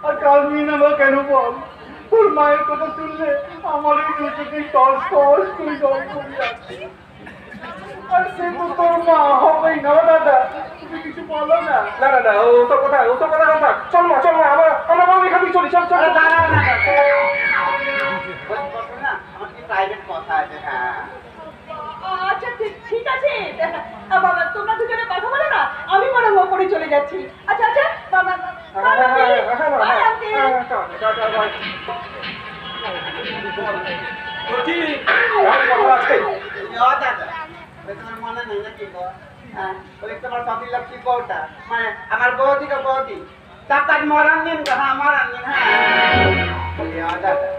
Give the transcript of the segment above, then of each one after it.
আর কাল নিয়ে নেবো কেন বল? তোর মায়ের কথা শুনলে আমার এই দু চোখে টস টস করে জল পড়ে যাচ্ছে। আর সে তো তোর মা হবেই না দাদা, তুমি কিছু বলো না। না না না, ও তো কথা কথা। চল মা আমরা বাবু এখান থেকে চলি। চল চল। দাঁড়াও না না, আমার কি প্রাইভেট কথা আছে। হ্যাঁ আচ্ছা ঠিক আছে বাবা, তোমরা দুজনে কথা বলো না, আমি বরং ওপরে চলে যাচ্ছি। আচ্ছা আচ্ছা বাবা, তোমার মনে নেই নাকি? তোমার সতী লক্ষ্মী বউটা, মানে আমার বৌদি গো বৌদি, তার মরান দিন মরান দিন। হ্যাঁ দাদা,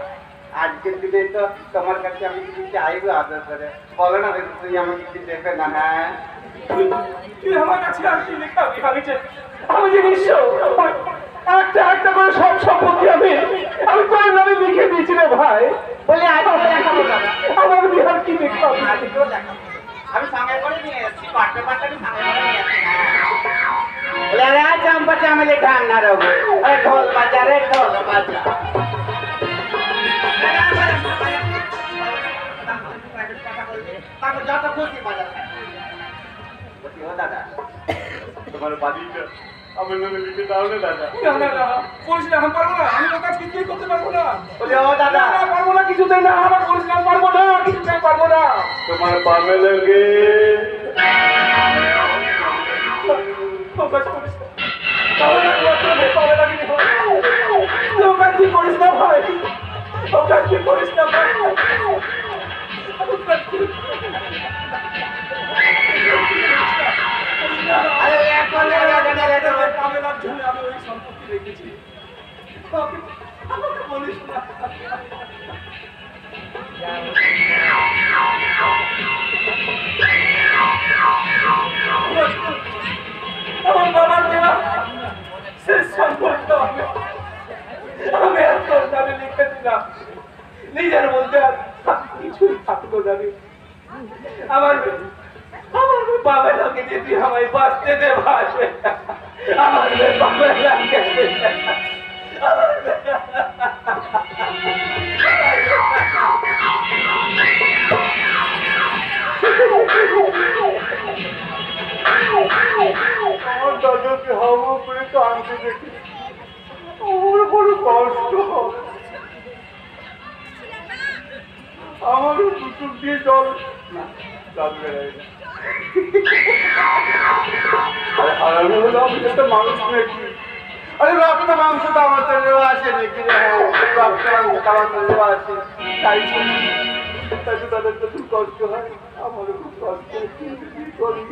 আজকের দিনে তো তোমার কাছে আমি কিছু চাইবো আদর করে। বলো না তুমি আমাকে কিছু দেবে না? হ্যাঁ তুই আমার কাছে আসবি খাবি ভাবিছে আমি যে নিঃস্ব, একটা একটা করে সব সম্পত্তি আমি তোর নামে লিখে দিয়েছি রে ভাই। বলে আজকে দেখাবো দাদা, আমার বিহার কি দেখলাম। আজকেও দেখাবো, আমি সঙ্গে করে নিয়ে এসেছি, পাটে আমি সঙ্গে করে নিয়ে এসেছি। বলে আরে চম্পা চামেলি ঠান্ডা রবো, আরে ঢোল বাজা রে ঢোল বাজা। যত খুশি বাজা। দাদা তোমার বাড়িটা আমার নামে লিখে দাও না দাদা। না বলিস না, আমি পারবো না, আমি ওর কাছে কিছুই করতে পারবো না। বলে ও দাদা পারবো না কিছুতেই না, আমার বলিস না, পারবো না কিছুতেই পারবো না। তোমার পাবে লাগে করিস না ভাই, করিস না ভাই। আমি ওই সম্পত্তি রেখেছি, আমাকে বলিস না। আমার বাবার দেওয়া শেষ সম্পর্ক আমি এত নামে লিখে দিলাম, নিজের মধ্যে আর কিছুই থাকলো জানি। আমার বাবার লোকে যদি আমায় বাঁচতে দে ভাই, আমার বাবার লাগে আমার দাদাকে হাওয়া করে তো আনতে দেখি আমার বড় কষ্ট হবে। আমারও দুচুক দিয়ে জল দাঁত বেড়ায় না। আরে হারানো হলো আমি একটা মানুষ নাকি? আরে রক্ত মাংস তো আমার শরীরেও আছে নাকি? রক্ত মাংস আমার শরীরেও আছে, তাই তাই তাদের তো খুব কষ্ট হয়, আমারও খুব কষ্ট হয়। কি করি?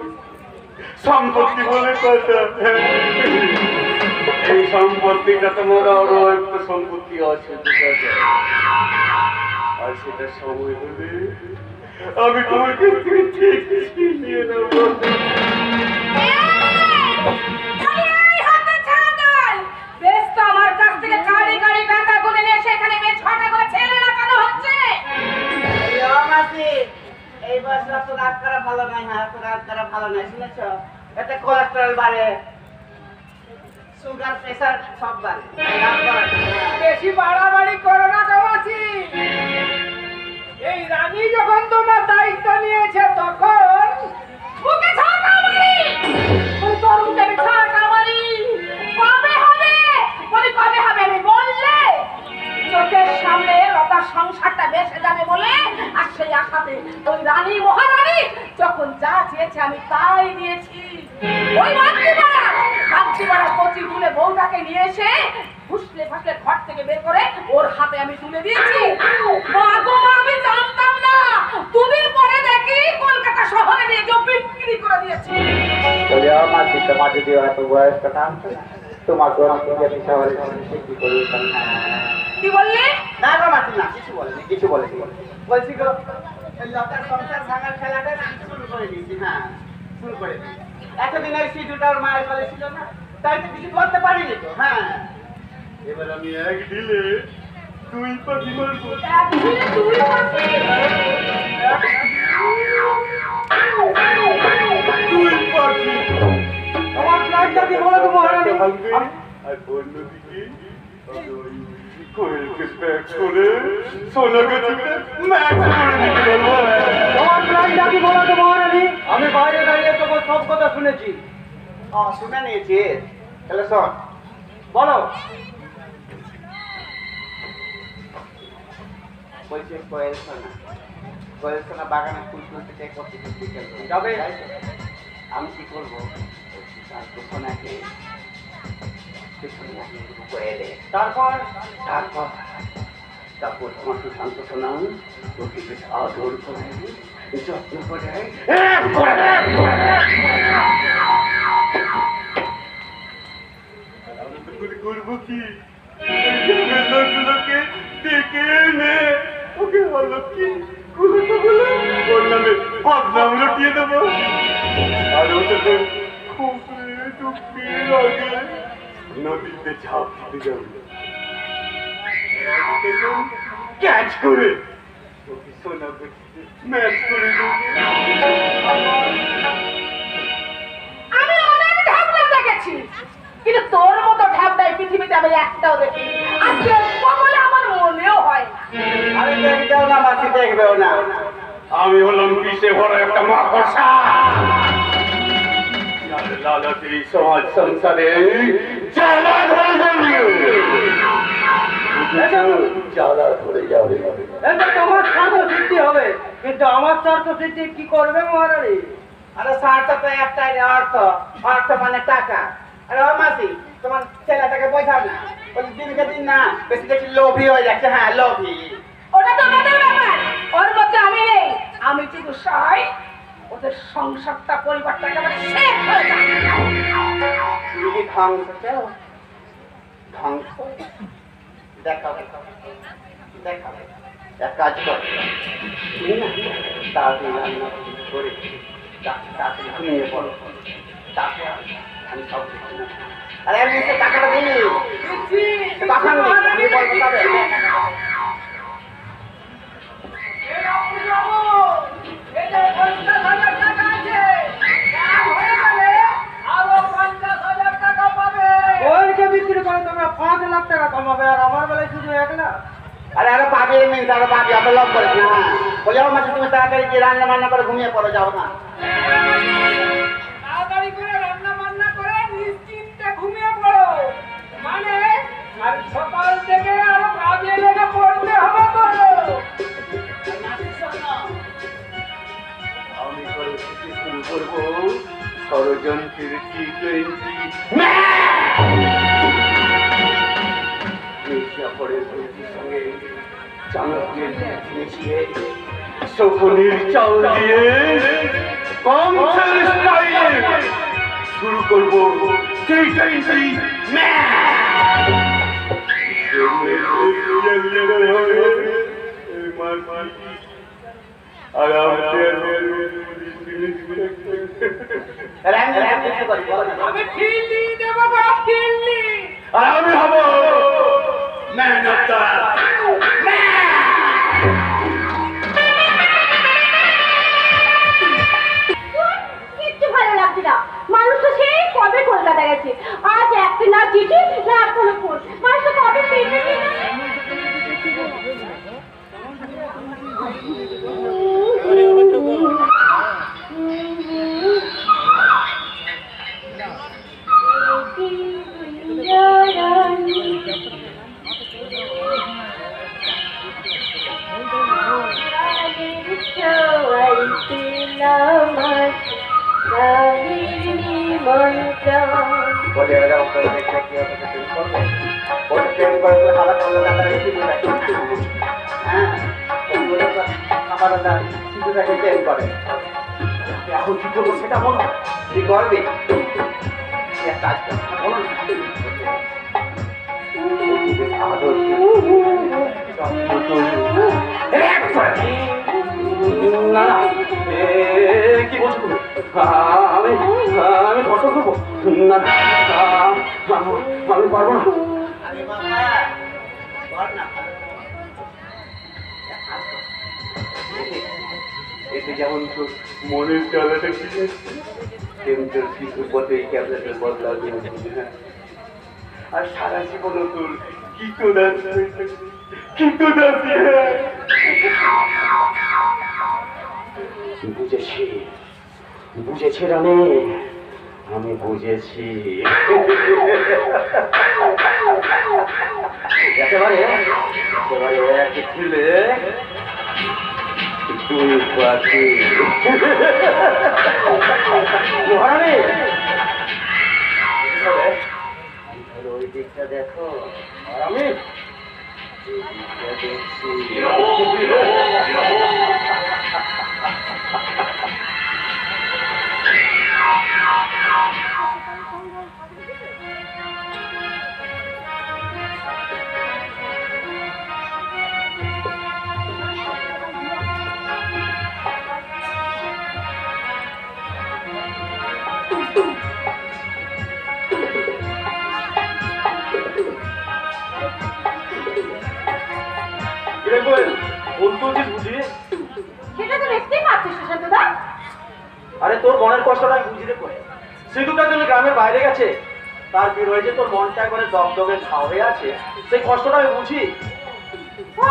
সম্পত্তি বলে কথা, এই সম্পত্তিটা তোমার আরো একটা সম্পত্তি আছে, আর সেটা সময় হলে আমি তোমার কাছ থেকে ঠিক ছিনিয়ে নেব। আমার কাছ থেকে গাড়ি গাড়ি টাকা গুনে নিয়ে সেখানে মেয়ে ছটা করে ছেলে লাগানো হচ্ছে। এই বয়সে তো রাত করা ভালো নাই। হ্যাঁ তো রাত করা ভালো নাই, শুনেছ? এতে কোলেস্টেরল বাড়ে, সুগার প্রেসার সব বাড়ে। বেশি বাড়াবাড়ি করো না কামাচি। এই রানী যখন তোমার দায়িত্ব নিয়েছে তখন মুখে ছাকা মারি, ওই তরুণটাকে ছাকা মারি। কবে হবে আমি বললে চোখের সামনে লতার সংসারটা বেসে যাবে বলে, আর সেই আশাতে ওই রানী মহারানী যখন যা চেয়েছে আমি তাই দিয়েছি। ওই মাতৃপাড়া কচি তুলে বউটাকে নিয়ে এসে ফুসলে ফাসলে ঘর থেকে বের করে ওর হাতে আমি তুলে দিয়েছি। আমি জানতাম না, দুদিন পরে দেখি কলকাতা শহরে নিয়ে কেউ বিক্রি করে দিয়েছে। তোমার যদি এত বয়স কথা তোমাকে শহরে বিক্রি করে দিতাম। কি বললি? না গো মাসি, না কিছু বলেনি। বলছি গো, লতার সংসার ভাঙার খেলাটা শুরু করে দিয়েছি। হ্যাঁ শুরু করে দিয়েছি। এতদিন ওই শিশুটা ওর মায়ের বলে ছিল না, তাই তো কিছু করতে পারিনি তো। হ্যাঁ এবার আমি এক ঢিলে দুই পাখি মারবো। এক ঢিলে দুই পাখি? দুই পাখি আমার প্রাণটাকে বলে তো মহারানী। আর অন্যদিকে কোয়েলকে ব্যাক করে সোনাকে ম্যাচ করে দিতে বলবো। তোমার প্ল্যানটা কি বলো তো মহারানী? আমি বাইরে দাঁড়িয়ে তোমার সব কথা শুনেছি। শুনে নিয়েছি। তাহলে শোন, বলো। বলছি কোয়েল সোনা বাগানে ফুল তুলতে চাই, করতে যাবে? আমি কি করবো? সোনাকে কোয়েলে তারপর তারপর তোমার সুশান্ত সোনা ওকে বেশ আদর করে যত্ন করে করবো কি? লোকগুলোকে ডেকে এনে ওকে বলো কি ওর নামে বদনাম রটিয়ে দেবো। আর ওটাতে খুবড়ে ডুবিয়ে লাগে নদীতে ঝাঁপ দিতে যাবে, ক্যাচ করে ওকে সোনা ম্যাচ করে দেবে। আমি অনেক ঢাবনা দেখেছি, কিন্তু তোর মতো ঢাবনাই পৃথিবীতে আমি একটাও দেখিনি। আর দেখবো বলে আমার মনেও হয় না। আরে দেখবেও না মাসি, দেখবেও না। আমি হলাম বিষে ভরা একটা মাকড়সা। লালাতে এই সমাজ সংসারে জ্বালা ধরে যাবে, জ্বালা ধরে যাবে। এটা তোমার স্বার্থ সিদ্ধি হবে, কিন্তু আমার স্বার্থ সিদ্ধি কি করবে মহারানী? আরে স্বার্থ তো একটাই, অর্থ। অর্থ মানে টাকা। আরে ও মাসি, তোমার ছেলেটাকে বোঝাও না, বলছি দিনকে দিন না বেশি দেখি লোভী হয়ে যাচ্ছে। হ্যাঁ, লোভী। ওটা তো ওদের ব্যাপার, ওর মধ্যে আমি নেই। আমি শুধু সহায়, ওদের সংসারটা পরিবারটা একেবারে শেষ হয়ে যায়। তুমি কি ধ্বংস চাও? ধ্বংস দেখাবে, দেখাবে। এক কাজ করো, তুমি না তাড়াতাড়ি রান্না করে তাড়াতাড়ি ঘুমিয়ে পড়ো। তারপর আমি সব দেখি না। আরে আমি এসে টাকাটা দিই তখন আমি বলবো তবে। ওইটা বিক্রি করে তোমরা 5 লাখ টাকা কমাবে, আর আমার বেলায় শুধু 1 লাখ। আরে আরে পাবি মিন তার পাবি, আমরা লক করেছি না। বলে ও মাসে তুমি তাড়াতাড়ি গিয়ে রান্না বান্না করে ঘুমিয়ে পড়ো, যাও না। তাড়াতাড়ি করে রান্না বান্না করে নিশ্চিন্তে ঘুমিয়ে পড়ো। মানে আর সকাল থেকে আরো কাজে লেগে পড়তে হবে তো। আমি করে শুরু করবো ষড়যন্ত্রের T20 মির্জাফরের সঙ্গে চাণক্যের মিশিয়ে শকুনির চাল দিয়ে কংসের স্টাইলে শুরু করবো T20 আমি খিল্লি দেবো বা খিল্লি। আর আমি হব ম্যান অফ দ্য কিচ্ছু ভালো লাগছে না। মানুষ তো সেই কবে কলকাতা গেছে, আজ একটা না চিঠি না কোনো ফোন। মানুষ তো কবে পেয়েছে। বলে ওরা ওপরে দেখে কি হবে, তুমি করবে ওটা ট্রেন করে তুমি হালা করলে টাকা রেখে দিবে। হ্যাঁ, ওগুলো তো আমার ওটা শিশুটাকে ট্রেন করে। এখন কি করবো সেটা বলো, কি করবি? এক কাজ কর, বলো না। আদর না না, কি বলছো? আমি কষ্ট করবো না, আমি পারবো না। এতে যেমন তোর মনের জ্বালাটা কি তেমন তোর শিশুর পথে এই ক্যাবলেটের বদলা দিয়ে আর সারা জীবন তোর কিন্তু বুঝেছি বুঝেছি রানী, আমি বুঝেছি। একেবারে এক ছিলে দুই পাখি। মহারানী ওই দিকটা দেখো, আর আমি দেখছি। সেটা তো দেখতেই পাচ্ছিস সুশান্ত দা। আরে তোর মনের কষ্টটা আমি বুঝি রে কই। সিধুটা জন্য গ্রামের বাইরে গেছে, তার বের হয়েছে, তোর মনটা একবারে দগদগে ছাও হয়ে আছে, সেই কষ্টটা আমি বুঝি। ও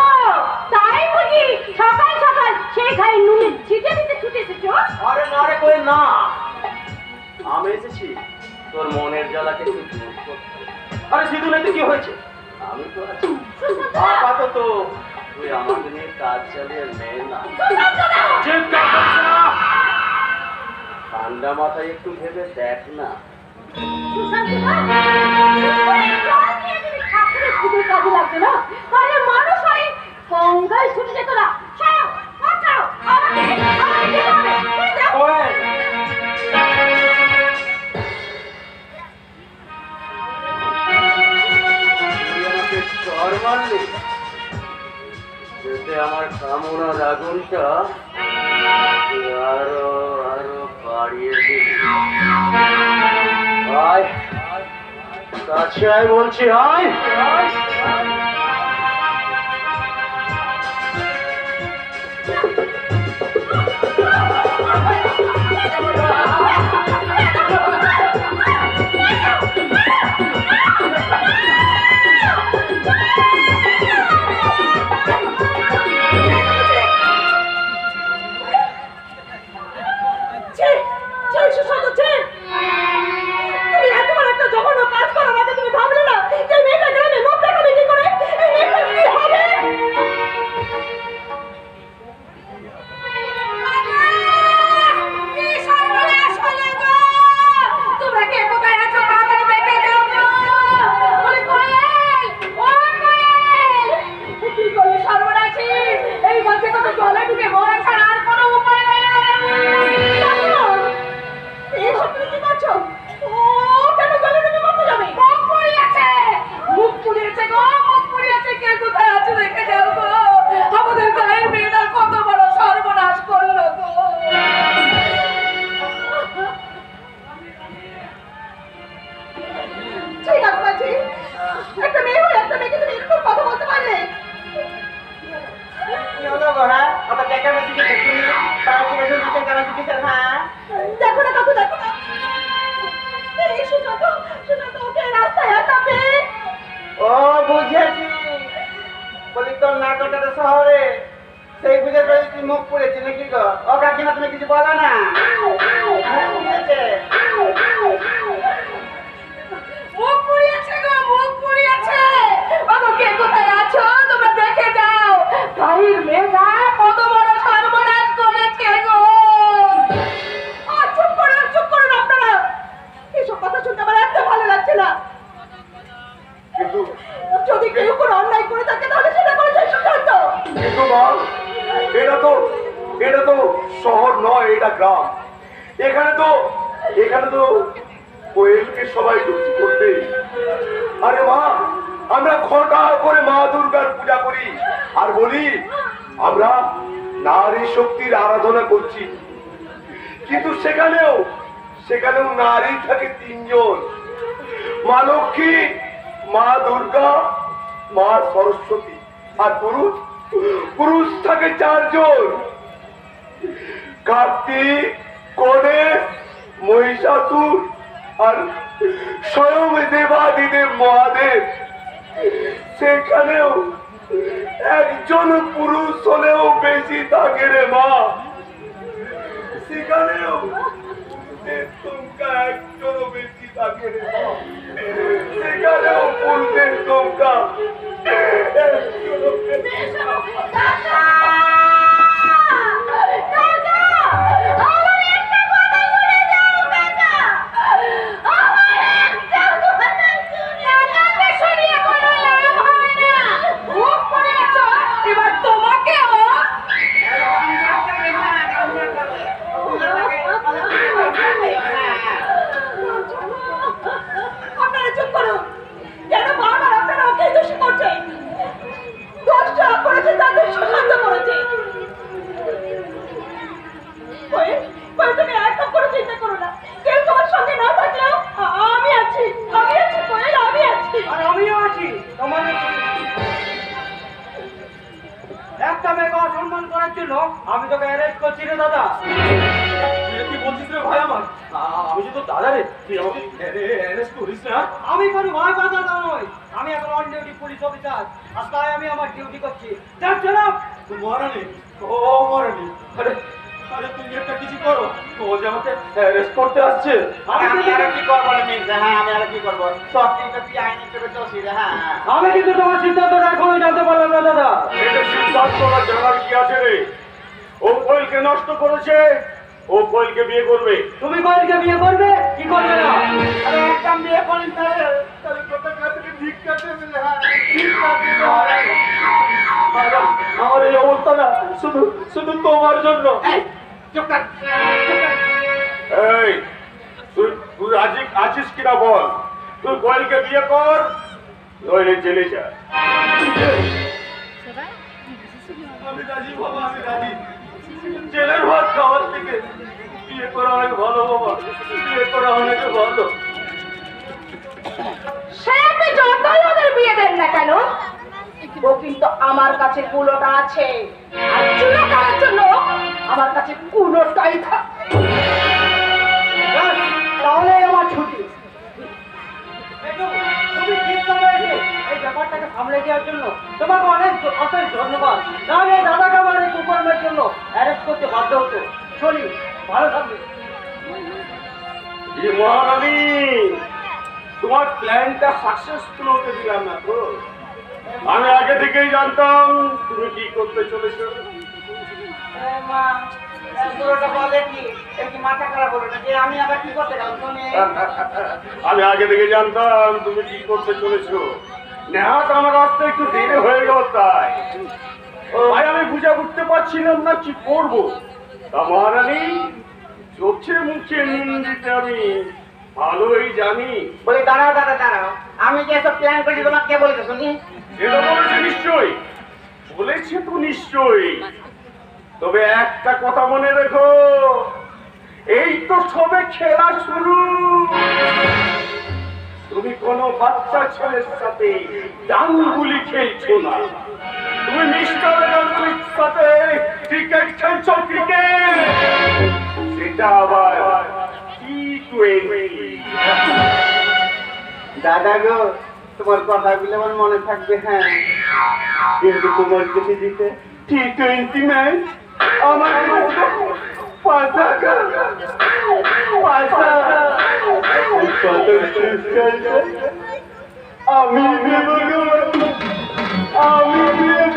তাই বুঝি সকাল সকাল সেই ঘাই নুনে ছিটে দিতে ছুটে এসেছো? আরে না রে কই না, আমি এসেছি তোর মনের জ্বালাকে একটু দূর করতে। আরে সিধু নাই তো কি হয়েছে, আমি তো আছি আপাতত। তুই আমাকে নিয়ে কাজ চালিয়ে নে না, চিন্তা করিস না। ঠান্ডা মাথায় একটু ভেবে দেখ না। সুশান্ত দা, ঠাকুরের পুজোর কাজে লাগবে না, তাহলে মানুষ হয় গঙ্গায় ছুটে যেত না। ছাড়ো ছাড়ো, আমাকে যেতে হবে। চর মারলি যাতে আমার কামনার আগুনটা আরো আরো বাড়িয়ে দিবি। আয় কাছে আয় বলছি, আয়। দেখো না কাকু, দেখো না, এই সুশান্ত ওকে রাস্তায় আটকাবে। ও বুঝেছি, বলি তোর নাটকটা শহরে, সেই বুঝে তুই মুখ পুড়েছি নাকি গো? ও কাকিমা তুমি কিছু বলো না, মুখ পুড়িয়েছে গো, মুখ পুড়িয়েছে। বাবা কে কোথায় আছো তোমরা দেখে যাও, গাড়ির মেয়েটা কত বড় সর্বনাশ করেছে গো। চুপ করুন আপনারা, এসব কথা শুনতে আমার একদম ভালো লাগছে না। কিন্তু যদি কেউ কোনো অন্যায় করে থাকে তাহলে সেটা করেছে সুশান্ত। কিন্তু মা, এটা তো শহর নয়, এটা গ্রাম। এখানে তো কোয়েলকে সবাই লুচি করবে। আরে মা, আমরা ঘটা করে মা দুর্গার পূজা করি আর বলি আমরা নারী শক্তির আরাধনা করছি, কিন্তু সেখানেও নারী থাকে তিনজন, মা লক্ষ্মী, মা দুর্গা, মা সরস্বতী, আর পুরুষ থাকে চারজন, কার্তিক, গণেশ, মহিষাসুর আর স্বয়ং দেবাদিদেব মহাদেব সেখানেও একজন পুরুষ হলেও বেশি থাকে রে মা। সেখানেও সংখ্যা একজনও বেশি থাকে রে মা। সেখানেও পুরুষের সংখ্যা একজনও বেশি থাকে। একটা মেয়েকে অসম্মান করার জন্য আমি তোকে অ্যারেস্ট করছি রে দাদা। কি বলছিস রে ভাই আমার? আমি যে তো দাদা রে, তুই আমাকে অ্যারেস্ট করিস না। আমি কোনো ভয় পাতা নয়, আমি এখন অন ডিউটি পুলিশ অফিসার, আর তাই আমি আমার ডিউটি করছি। যাক চলো মহারানী। ও মহারানী, আরে আরে তুমি একটা কিছু করো, ও যে আমাকে অ্যারেস্ট করতে আসছে। আমি আর কি করব রে মির্জা? হ্যাঁ আমি আর কি করব? সব দিনটা তুই আইনি করে চলছি রে। হ্যাঁ আমি কিন্তু তোমার সিদ্ধান্তটা এখনই জানতে পারলাম না দাদা। এটা সিদ্ধান্ত জানার কি আছে রে? ও কোয়েলকে নষ্ট করেছে, ও কোয়েলকে বিয়ে করবে। তুমি কোয়েলকে বিয়ে করবে কি করবে না? আরে একটা বিয়ে করিস না রে। তাহলে তোদের কাছে ভিক্ষা দেবে রে। হ্যাঁ ভিক্ষা দেবে। আমার এই অবস্থা না শুধু শুধু তোমার জন্য। চুপ কর, চুপ কর। এই তুই তুই রাজি আছিস কিনা বল? তুই কোয়েলকে বিয়ে কর, নইলে জেলে যা। আমি রাজি বাবা, আমি রাজি। জেলের ভাত খাওয়ার থেকে বিয়ে করা অনেক ভালো বাবা, বিয়ে করা অনেক ভালো। সে আপনি যতই ওদের বিয়ে দেন না কেন, ও কিন্তু আমার কাছে কুলোটা আছে, আর চুলো করার জন্য আমার কাছে কুলোটাই থাকে। তাহলে আমার ছুটি। তুমি ঠিক সময় এসে এই ব্যাপারটাকে সামলে দেওয়ার জন্য তোমাকে অনেক অশেষ ধন্যবাদ। নাহলে এই দাদাকে আমার এই কুকর্মের জন্য অ্যারেস্ট করতে বাধ্য হতো। চলি, ভালো থাকবে। মহারানী, তোমার প্ল্যানটা সাকসেসফুল হতে দিলাম না তো। আমি আগে থেকেই জানতাম তুমি কি করতে চলেছো। মা পুরোটা বলে কি এর কি মাথা খারাপ হলো নাকি? আমি আবার কি করতে গেলাম শুনে? আমি আগে থেকে জানতাম তুমি কি করতে চলেছো। নেহাত আমার রাস্তা একটু দেরি হয়ে গেল তাই। ভাই আমি বুঝে উঠতে পারছিলাম না কি করব। তা মহারানী, চোখে মুখে নুন দিতে আমি ভালোই জানি। বলি দাঁড়াও দাঁড়াও দাঁড়াও, আমি যে সব প্ল্যান করেছি তোমাকে কে বলেছে শুনি? এটা বলেছে নিশ্চয়ই, বলেছে তো নিশ্চয়ই। তবে একটা কথা মনে রেখো, এই তো সবে খেলা শুরু। তুমি কোনো বাচ্চা ছেলের সাথে ডাঙ্গুলি খেলছো না, তুমি মিস্টার গাঙ্গুলির সাথে ক্রিকেট খেলছো। ক্রিকেট সেটা আবার T20। দাদা গো, তোমার কথাগুলো আমার মনে থাকবে। হ্যাঁ কিন্তু তোমার যদি দিতে T20 ম্যাচ আমার পাঁচা আমি দেব গো, আমি দেব।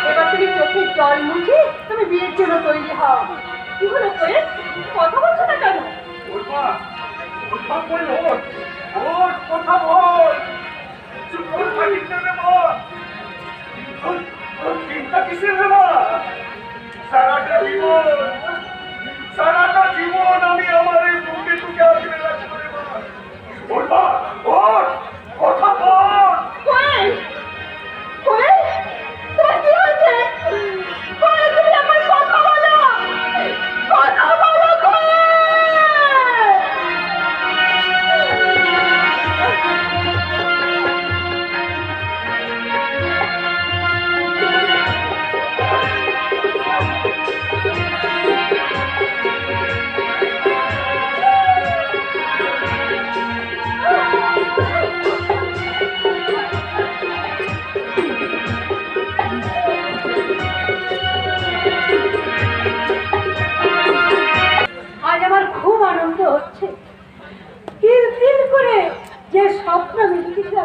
এবার তুমি চোখের জল মুছে তুমি বিয়ের জন্য তৈরি হও। কি হলো কোয়েল, কথা বলছো না কেন? কথা বল, ওর কথা বল। চুপ করে থাকিস না রে মা। চিন্তা কিসের রে মা? সারাটা জীবন আমি আমার এই বুকে টুকে আগলে রাখবো রে মা। ওর মা, ওর কথা বল। কোয়েল, কোয়েল, তোর কি হয়েছে? কোয়েল, তুমি আমার কথা বলো, কথা বলো কোয়েল।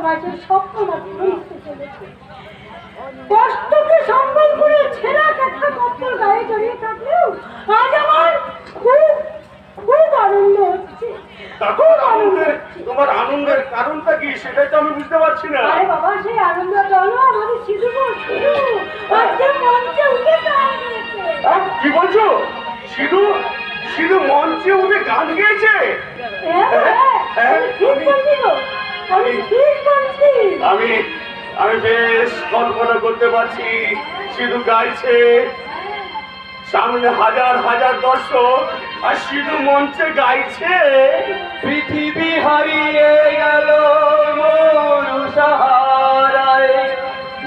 মাসের স্বপ্ন মাত্র মিশতে চলেছে। কষ্টকে সম্বল করে ছেঁড়া একটা কপ্পল গায়ে জড়িয়ে থাকলেও আজ আমার খুব খুব আনন্দ হচ্ছে। তোমার আনন্দের কারণটা কি সেটাই তো আমি বুঝতে পারছি না। আরে বাবা, সেই আনন্দটা হলো আমাদের সিধু সিধু আজকে মঞ্চে উঠে গান গেয়েছে। কি বলছো? সিধু সিধু মঞ্চে উঠে গান গেয়েছে? আমি আমি বেশ কল্পনা করতে পারছি। সিধু গাইছে, সামনে হাজার হাজার দর্শক, আর সিধু মঞ্চে গাইছে। পৃথিবী হারিয়ে গেল মরু সাহারায়,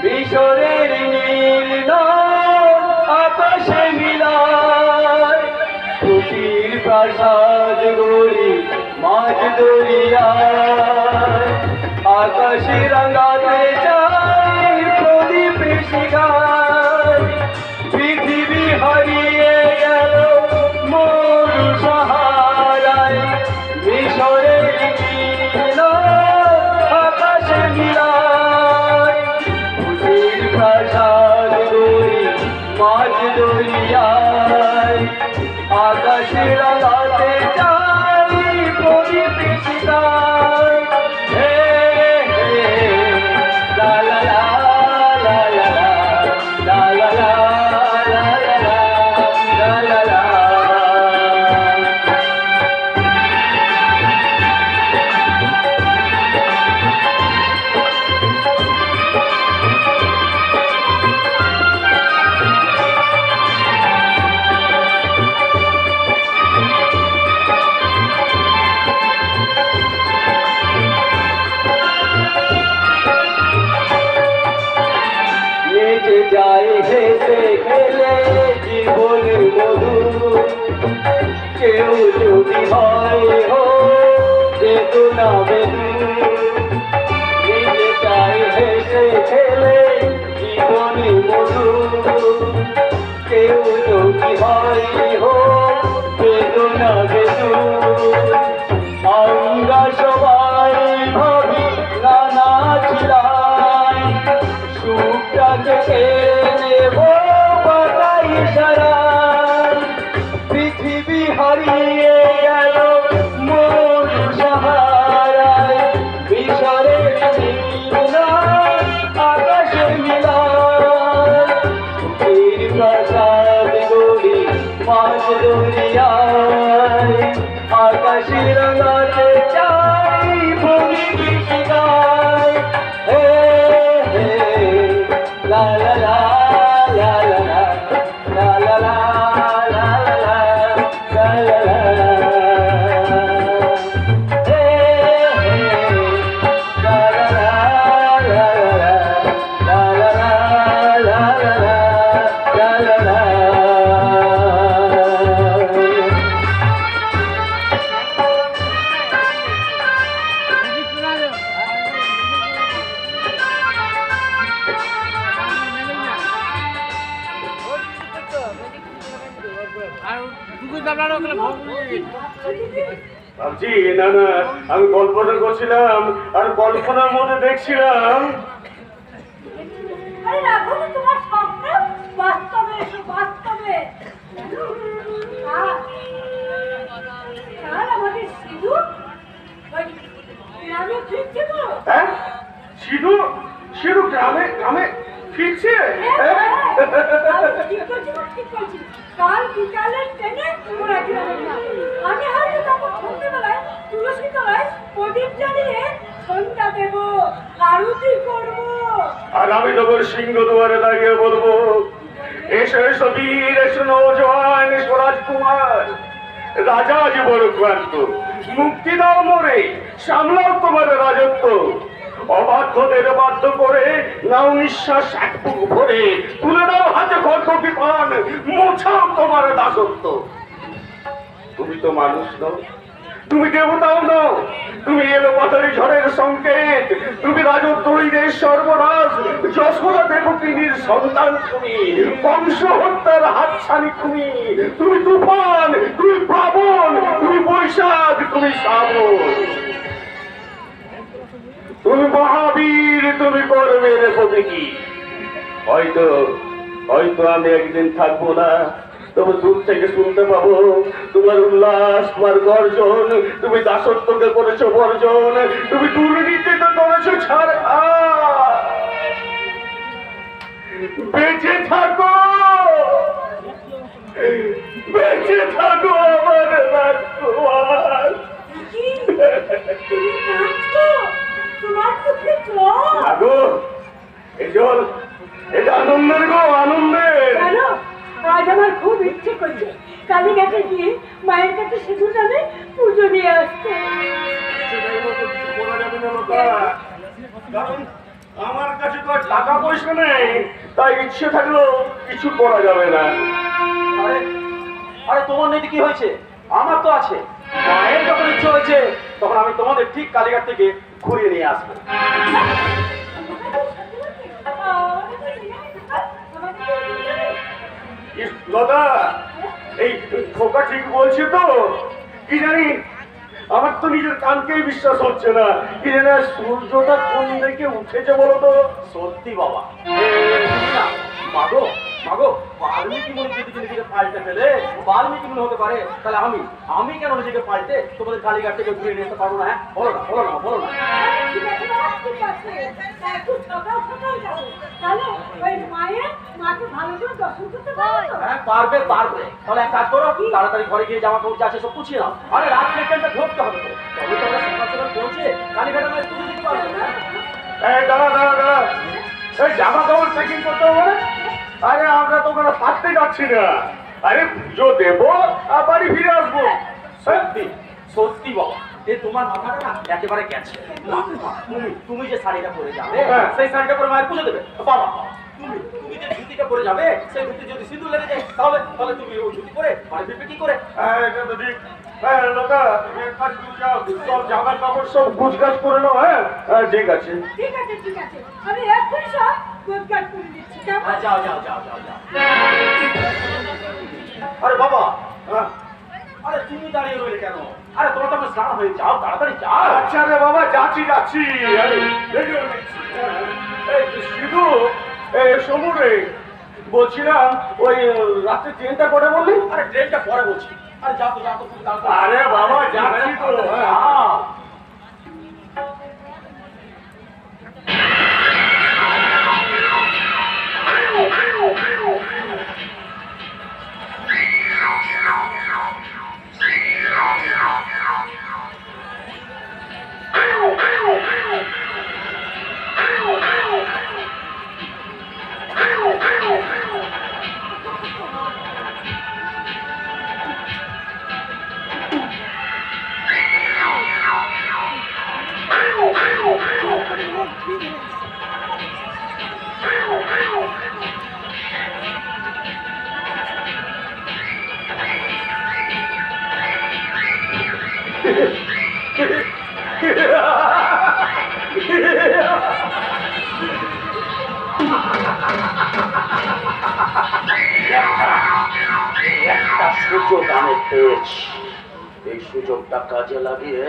মিশরের নীল নদ আকাশে মিলায়, কুটির প্রাসাদ গড়ি মাঝ দরিয়ায়, আকাশে রাঙাতে চাই প্রদীপ শিখায়। পৃথিবী হারিয়ে গেল মরু সাহারায়, মিশরের নীল আকাশে মিলায়, কুটির প্রাসাদ গড়ি মাঝ দরিয়ায়, আকাশে রাঙাতে চাই প্রদীপ শিখায়। হে হে লা লা লা লা লা লা লা লা লা লা লা লা। যে যায় হেসে খেলে জীবনের মধু, কেউ যদি হয় হো চেতনা বেদু। নিজে যায় হেসে খেলে জীবনের মধু, কেউ যদি হয় হো চেতনা বেদু। আমরা সবাই ভাবি নানা ছিলাই, সুখটাকে কেড়ে নেব বাতাই সারাই। পৃথিবী হারিয়ে গেল মরু সাহারায়, মিশরের নীল আকাশে মিলায়, কুটির প্রাসাদ গড়ি মাঝ দরিয়ায়, আকাশে রাঙাতে চাই প্রদীপ শিখায়। হে হে লা লা লা লা লা লা লা লা লা লা লা লা লা। হে হে লা লা লা লা লা লা লা লা লা লা লা। ভাবছি না না, আমি কল্পনা করছিলাম, আর কল্পনার মধ্যে দেখছিলাম। আরে রাখো তো তোমার স্বপ্ন বাস্তবে এসো, বাস্তবে। আর আমাদের সিধু ওই গ্রামে ফিরছে তো? হ্যাঁ, সিধু সিধু গ্রামে গ্রামে ফিরছে? ঠিক করছি, ঠিক করছি। কাল বিকালের ট্রেনে ওরা গ্রামে যাবে। আমি হয়তো তখন সন্ধ্যেবেলায় তুলসী তলায় প্রদীপ জ্বালিয়ে সন্ধ্যা দেব, আরতি করব। আর আমি তখন সিংহ দুয়ারে দাঁড়িয়ে বলবো, এসো এসো বীর, এসো নৌজওয়ান, এসো রাজকুমার। রাজা আজ বড় ক্লান্ত, মুক্তি দাও মোরে, সামলাও তোমার রাজত্ব। অবাধ্যদের বাধ্য করে নাও নিঃশ্বাস এক বুক ভরে, তুলে দাও হাতে খড়খড়ি পান, মোছাও তোমার দাসত্ব। তুমি তো মানুষ নও, তুমি দেবতাও নও, তুমি এলো পাতারি ঝড়ের সংকেত, তুমি রাজদ্রোহীদের সর্বনাশ, যশোদা দেবকিনীর সন্তান তুমি, বংশ হত্যার হাতছানি তুমি। তুমি তুফান, তুমি প্লাবন, তুমি বৈশাখ, তুমি শ্রাবণ। তুমি মহাবীর, তুমি কর্মের প্রতীকী। হয়তো হয়তো আমি একদিন থাকবো না, তবে দূর থেকে শুনতে পাবো তোমার উল্লাস, তোমার গর্জন। তুমি দাসত্বকে করেছো বর্জন, তুমি দুর্নীতিতে করেছো ছাড়। বেঁচে থাকো, বেঁচে থাকো আমার রাজকুমার। তুমি কাঁদছো? তোমার চোখে জল? আগো এই জল, এটা আনন্দের গো, আনন্দের। জানো, আজ আমার খুব ইচ্ছে করছে কালীঘাটে গিয়ে মায়ের কাছে সিঁদুর টানে পুজো দিয়ে আসতে। কারণ আমার কাছে তো আর টাকা পয়সা নেই, তাই ইচ্ছে থাকলেও কিছু করা যাবে না। আরে আরে তোমার নেই কি হয়েছে? আমার তো আছে। মায়ের যখন ইচ্ছে হয়েছে তখন আমি তোমাদের ঠিক কালীঘাট থেকে ঘুরিয়ে নিয়ে আসবো। লতা, এই খোকা ঠিক বলছে তো? কি জানি, আমার তো নিজের কানকেই বিশ্বাস হচ্ছে না। কি জানি সূর্যটা কোন দিকে উঠেছে বলো তো? সত্যি বাবা, না মাগো মাগো, বাল্মীকি মনে যদি নিজেকে পাল্টে ফেলে, বাল্মীকি মনে হতে পারে, তাহলে আমি কেন নিজেকে পাল্টে তোমাদের কালীঘাট থেকে ঘুরে নিতে পারবো না? হ্যাঁ বলো না, বলো না, বলো না। ঠিক আছে বাবা, ঠিক আছে। একটু সকাল সকাল যাবো, তাহলে ওই মাকে ভালো করে দর্শন করতে পারবো। হ্যাঁ পারবে পারবে। তাহলে এক কাজ করো, তাড়াতাড়ি ঘরে গিয়ে জামা কাপড় যা আছে সব গুছিয়ে নাও। আরে রাত্রে ট্রেনটা ধরতে হবে তো, তবে তো আমরা সকাল সকাল পৌঁছে কালীঘাটে আমরা পুজো দিতে পারবো। এই দাঁড়া দাঁড়া দাঁড়া, এই জামা কাপড় প্যাকিং করতে হবে না? আরে আমরা তো ওখানে থাকতে যাচ্ছি না। আরে পুজো দেবো আর বাড়ি ফিরে আসবো। সত্যি সত্যি বাবা, যে তোমার মাথাটা না একেবারে গেছে। না, তুমি যে শাড়িটা পরে যাবে সেই শাড়িটা পরে মায়ের পুজো দেবে। বাবা তুমি যে ধুতিটা পরে যাবে সেই ধুতি যদি সিঁদুর লেগে যায় তাহলে তুমি ওই ধুতি পরে মানে ফিরবে কি করে? এটা তো ঠিক। হ্যাঁ লতা, তুমি এক কাজ করে যাও, সব জামা কাপড় সব গুছগাছ করে নাও। হ্যাঁ ঠিক আছে। ঠিক আছে ঠিক আছে, আমি এক্ষুনি সব গোছগাছ করে দিচ্ছি। কেমন? যাও যাও যাও যাও যাও। আরে বাবা, আরে তুমি দাঁড়িয়ে রইলে কেন? আরে তোমার তো আমার স্নান হয়ে যাও, তাড়াতাড়ি যাও। আচ্ছা রে বাবা, যাচ্ছি যাচ্ছি। এই সিধু, সমুদ্রে বলছিলাম ওই রাত্রে ট্রেনটা করে বললি? আরে ট্রেনটা পরে বলছি। আরে যাও তো যাও তো তুমি তাড়াতাড়ি। আরে বাবা যাচ্ছি তো। যাও। একটা সুযোগ আমি পেয়েছি, এই সুযোগটা কাজে লাগিয়ে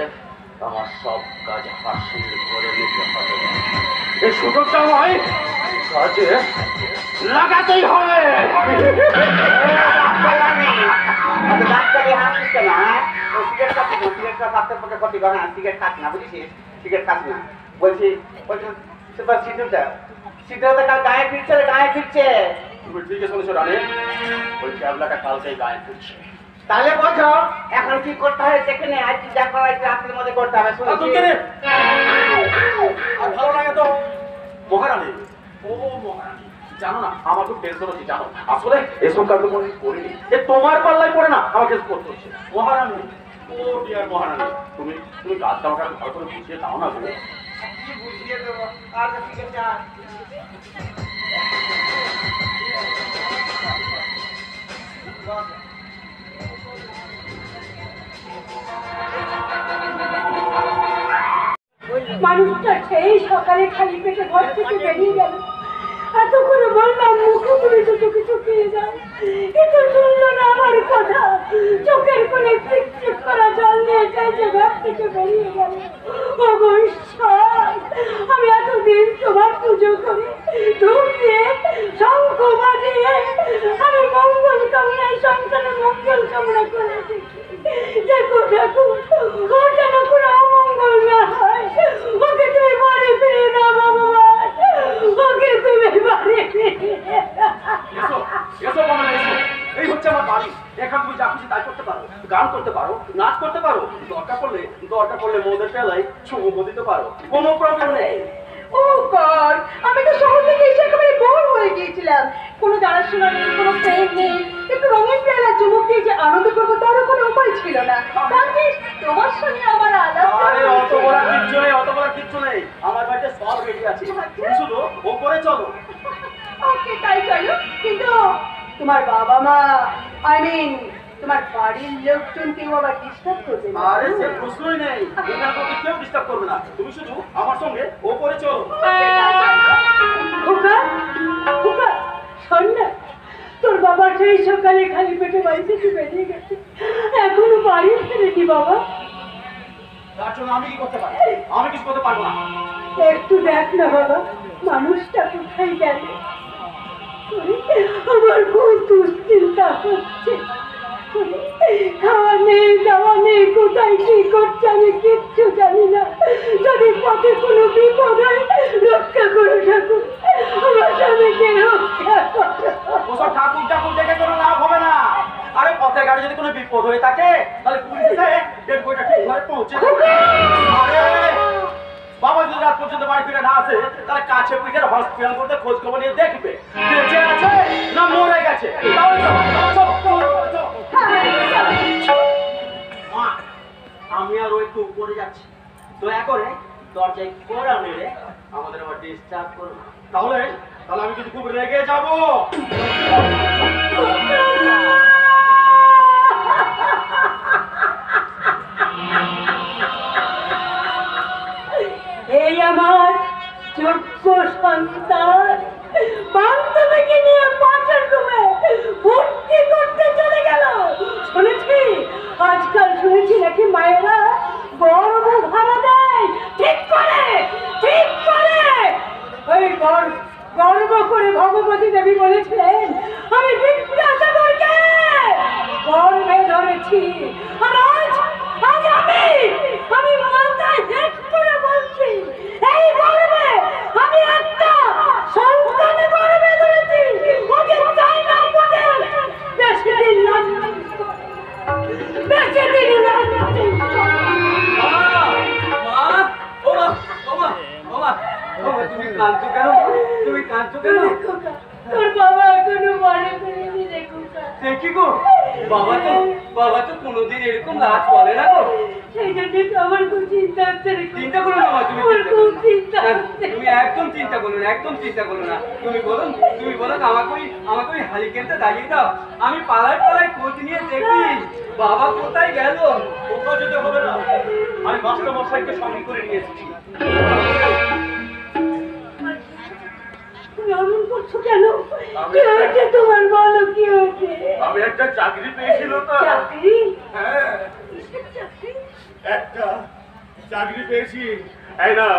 আমার সব কাজ হাসিল করে নিতে হবে। এই সুযোগটা আমায় কাজে লাগাতেই হবে। ডাক্তারি হাসিস কেন? সিগারেট খাচ্ছিস না? সিগারেট খাওয়া স্বাস্থ্যের পক্ষে ক্ষতিকর। না সিগারেট খাস না, বুঝেছিস? সিগারেট খাস না। বলছি সুপার সিঁদুরটা সিঁদুরটা কাল গায়ে ফিরছে রে, গায়ে ফিরছে। তুমি ঠিকই শুনেছো রানী, ওই ক্যাবলাটা কালকেই গায়ে ফিরছে। তাহলে বোঝো এখন কি করতে হয় দেখে নে। আজ যা করা একটু রাত্রির মধ্যে করতে হবে। আর তুই কে রে? আর ভালো লাগে তো মহারানী। ও মহারানী, জানো না আমার খুব টেনশন হচ্ছে জানো। আসলে এসব কাজ তো কোনোদিন করিনি, এ তোমার পাল্লায় পড়ে না আমাকে করতে হচ্ছে। মহারানী, ও ডিয়ার মহারানী, তুমি কাজটা আমাকে ভালো করে বুঝিয়ে দাও না গো। কি বুঝিয়ে দেবো? আর সিগারেটটা মানুষটা সেই সকালে খালি পেটে ঘর থেকে বেরিয়ে গেল। এত করে বললাম মুখে পুরে তো চোখে চুকিয়ে যায়, কিন্তু শুনলো না আমার কথা। চোখের কোণে চিকচিক করা জল নিয়ে চাইছে ঘর থেকে বেরিয়ে গেল। অবশ্য ঈশ্বর, আমি এতদিন তোমার পুজো করে ধূপ দিয়ে শঙ্খ বাজিয়ে আমি মঙ্গল কামনায় সংসারে মঙ্গল কামনা করেছি। দেখো দেখো, ওর যেন কোনো অমঙ্গল না হয়। ওকে তুমি বাড়ি ফিরে দাও ভগবান, ওকে তুমি বাড়ি ফিরে দাও। এসো এসো কমলা এসো, এই হচ্ছে আমার বাড়ি। এখান তুমি যা খুশি তাই করতে পারো, গান করতে পারো, নাচ করতে পারো, দরকার পড়লে মোদের পেলায় চুমুকও দিতে পারো, কোনো প্রবলেম নেই। ও গড, আমি তো শহর থেকে এসে একেবারে বোর হয়ে গিয়েছিলাম। কোনো জানাশোনা নেই, কোনো প্রেম নেই, একটু রঙিন পেয়ালা চুমুক দিয়ে যে আনন্দ করবো তারও কোনো উপায় ছিল না। ভাগ্যিস তোমার সঙ্গে আমার আলাপ। আরে অত বড় কিচ্ছু নেই, অত বড় কিচ্ছু নেই, আমার বাড়িতে সব রেডি আছে, তুমি শুধু ওপরে চলো। ওকে তাই চলো, কিন্তু তোমার বাবা মা, আই মিন তোমার বাড়ির লোকজন কেউ আবার ডিস্টার্ব করবে না? আরে সে প্রশ্নই নেই, এখানে তোকে কেউ ডিস্টার্ব করবে না, তুমি শুধু আমার সঙ্গে ওপরে চলো। খোকা, খোকা, শোন না, তোর বাবা সেই সকালে খালি পেটে বাড়ি থেকে বেরিয়ে গেছে, এখনো বাড়ি ফেরেনি বাবা। তার জন্য আমি কি করতে পারি? আমি কিছু করতে পারবো না। একটু দেখ না বাবা, মানুষটা কোথায় গেল। আমার খুব দুশ্চিন্তা হচ্ছে। খাওয়া নেই, দাওয়া নেই, কোথায় কি করছে আমি কিচ্ছু জানি না। যদি পথে কোনো বিপদ হয়, রক্ষা করো ঠাকুর, আমার স্বামীকে রক্ষা করো। ওসব ঠাকুর ঠাকুর দেখে কোনো লাভ হবে না। আরে পথে গাড়ি যদি কোনো বিপদ হয়ে থাকে তাহলে পুলিশ এসে ডেড বডিটা ঠিক ঘরে পৌঁছে দেবে। আরে বাবা যদি রাত পর্যন্ত বাড়ি ফিরে না আসে তাহলে কাছে পিঠের হসপিটাল করতে খোঁজ খবর নিয়ে দেখবে বেঁচে আছে না মরে গেছে। তাহলে মা, আমি আর একটু উপরে যাচ্ছি, দয়া করে দরজায় কড়া মেরে আমাদের আবার ডিস্টার্ব করো না। তাহলে তাহলে আমি কিন্তু খুব রেগে যাবো। এই আমার যোগ্য সন্তান বান্ধবীকে নিয়ে পাশের রুমে ভর্তি করতে চলে গেল। শুনেছি আজকাল, শুনেছি নাকি মায়েরা গর্ব ভাড়া দেয়। ঠিক করে, ঠিক করে। ওই গর্ব করে ভগবতী দেবী বলেছিলেন, আমি বিদ্যাসাগরকে গর্বে ধরেছি। আর আজ আজ আমি মাথায় হেড করে বলছি, এই গর্বে আমি একটা সন্তান গর্বে ধরেছি। ওকে চাই না বলে বেশি দিন লাগবে, বেশি দিন লাগবে। তুমি কাঁদছো কেন? তুমি কাঁদছো কেন? তোর বাবা এখনো মনে করেনি রে খোকা। দেখি গো, বাবা তো কোনোদিন এরকম লাজ বলে না গো। সেই জন্য তো আমার খুব চিন্তা হচ্ছে রে। চিন্তা করো না মা, তুমি আমার খুব চিন্তা হচ্ছে। তুমি একদম চিন্তা করো না, একদম চিন্তা করো না। তুমি বলো আমাকে ওই হারিকেনটা দাঁড়িয়ে দাও, আমি পালায় খোঁজ নিয়ে দেখি বাবা কোথায় গেল। কোথাও যেতে হবে না, আমি মাস্টার মশাইকে সঙ্গে করে নিয়ে এসেছি। তুমি অমন করছো কেন? কি হয়েছে তোমার, বলো কি হয়েছে? আমি একটা চাকরি পেয়েছিল তো। চাকরি? হ্যাঁ, কিসের চাকরি? একটা চাকরি পেয়েছি। এই না,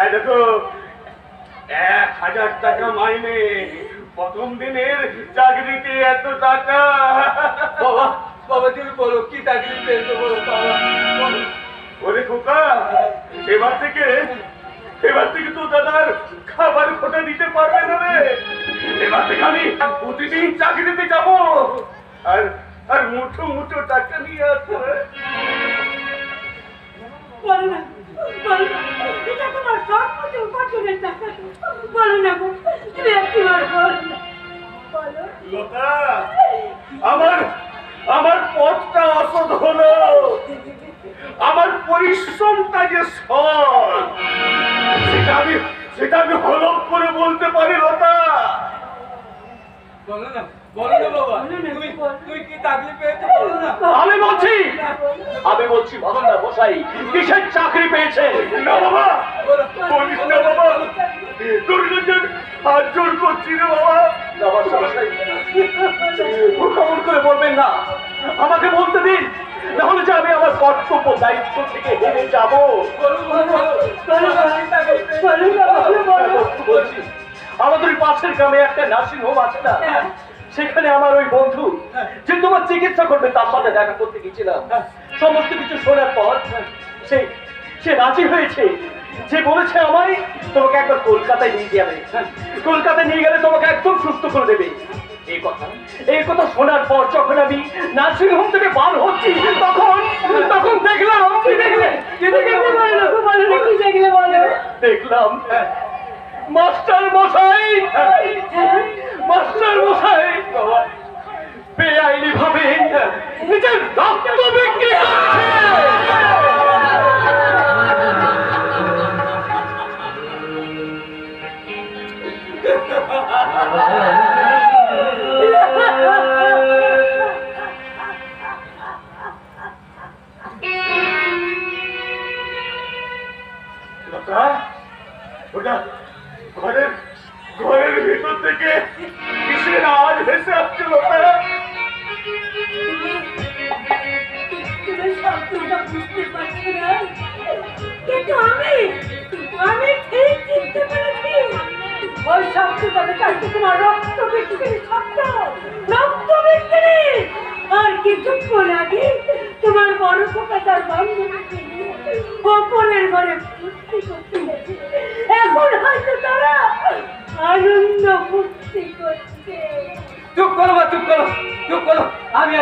এই দেখো, 1000 টাকা মাইনে, প্রথম দিনের চাকরিতে এত টাকা। বাবা তুমি বলো কি চাকরি পেয়েছো, বলো বাবা। ওরে খোকা, এবার থেকে তো দাদার খাবার খোটা দিতে পারবে না রে। এবার থেকে আমি প্রতিদিন চাকরিতে যাব আর মুঠো টাকা নিয়ে আসবে। বলো না, বলো না, এটা তোমার সম্পত্তি উপার্জনের টাকা। বলো না গো, তুমি একবার বলো না, বলো। লতা, আমার পথটা অসৎ হলো, আমার পরিশ্রমটা যে সৎ, সেটা আমি হলফ করে বলতে পারি লতা। বলো না বাবা, তুমি কি চাকরি পেয়েছো বলো না। আমি বলছি ভাবুন না মশাই, কিসের চাকরি পেয়েছে? না বাবা, বলিস না বাবা, তোর কাছে হাত জোর করছি রে বাবা। কেমন করে বলবেন না, আমাকে বলতে দিন। নাহলে যে আমি আমার কর্তব্য দায়িত্ব থেকে হেরে যাব। বলছি আমাদের পাশের গ্রামে একটা নার্সিং হোম আছে না, সেখানে আমার ওই বন্ধু যে তোমার চিকিৎসা করবে তার সাথে দেখা করতে গেছিলাম। সমস্ত কিছু শোনার পর সে রাজি হয়েছে, যে বলেছে আমায় তোমাকে একবার কলকাতায় নিয়ে যাবে, কলকাতায় নিয়ে গেলে তোমাকে একদম সুস্থ করে দেবে। এই কথা শোনার পর যখন আমি নার্সিং হোম থেকে বার হচ্ছি তখন দেখলাম মাস্টার মশাই বেআইনি ভাবে নিজের রক্ত বিক্রি করছে। ঘরের ভিতর থেকে কিসের আওয়াজ ভেসে আসছে? বুঝতে পারছি না, কিন্তু আমি ঠিক চিনতে পেরেছি ওই শব্দটাতে চাইছে তোমার রক্ত বিক্রির শব্দ, রক্ত বিক্রি। আর কিছুক্ষণ আগে তোমার বড় খোকা তার বান্ধবীকে নিয়ে ওপরের ঘরে ফুর্তি করতে গেছে। এখন হয়তো তারা আনন্দ ফুর্তি করছে। চুপ করো মা, চুপ করো। আমি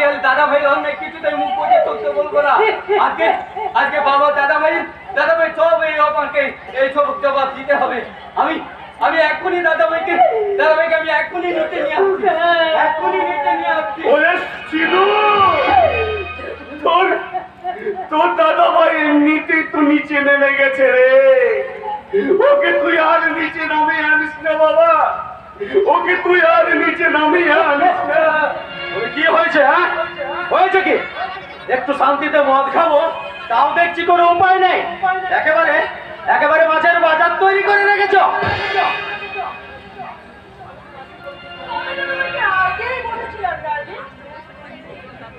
আলি দাদা ভাই অনেক কিছুতেই মুখ বুঝে চলতে বলবো না। আজকে বাবা দাদা ভাই সব আমাকে এই সব জবাব দিতে হবে। আমি এখনই দাদা ভাইকে আমি এখনই নিতে নিয়ে আসছি। ওরে সিধু, তোর দাদা ভাই এমনিতেই তো নিচে নেমে গেছে রে। ওকে তুই আর নিচে নামে আনিস না বাবা, ওকে তুই আর নিচে নামিয়ে আনিস না। কি হয়েছে? হয়েছে কি? একটু শান্তিতে মদ খাবো তাও দেখছি কোনো উপায় নেই। একেবারে মাছের বাজার তৈরি করে রেখেছ।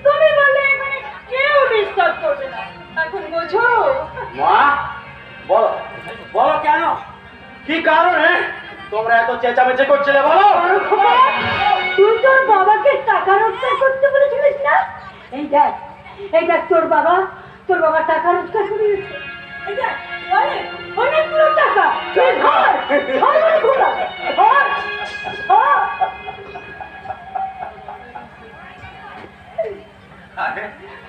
তুমি বললে এখানে কেউ ডিস্টার্ব করবে না, এখন বোঝো? মা বলো কেন, কি কারণে তোমরা এত চেঁচামেচি করছিলে? বলো। তুই তোর বাবাকে টাকা রোজগার করতে বলেছিলিস না? এই দেখ তোর বাবা টাকা রোজগার করেছে। এই দেখ অনেকগুলো টাকা।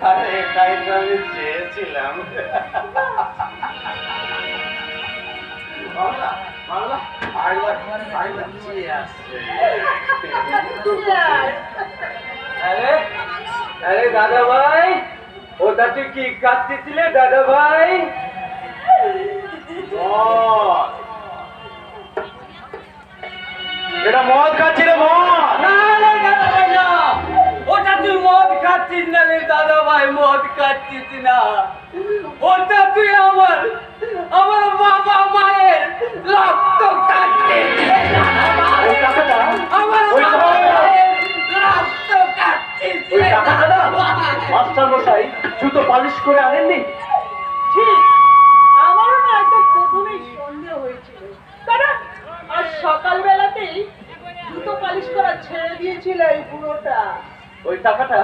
আরে এটাই তো আমি চেয়েছিলাম। আরে দাদা ভাই, ওটা তুই কি কাটতেছিলে দাদা ভাই? এটা মদ খাচ্ছি রে, মদ। না দাদা ভাই না, ওটা তুই মদ খাচ্ছিস না রে দাদা ভাই, মদ খাচ্ছিস না। ওটা তুই আমার বাবা মায়ের রক্ত কাটছিস। মাস্টার মশাই জুতো পালিশ করে আনেননি? ঠিক, আমারও না একটা প্রথমেই সন্দেহ হয়েছিল, কারণ আজ সকালবেলাতেই জুতো পালিশ করা ছেড়ে দিয়েছিল এই পুরোটা। ওই টাকাটা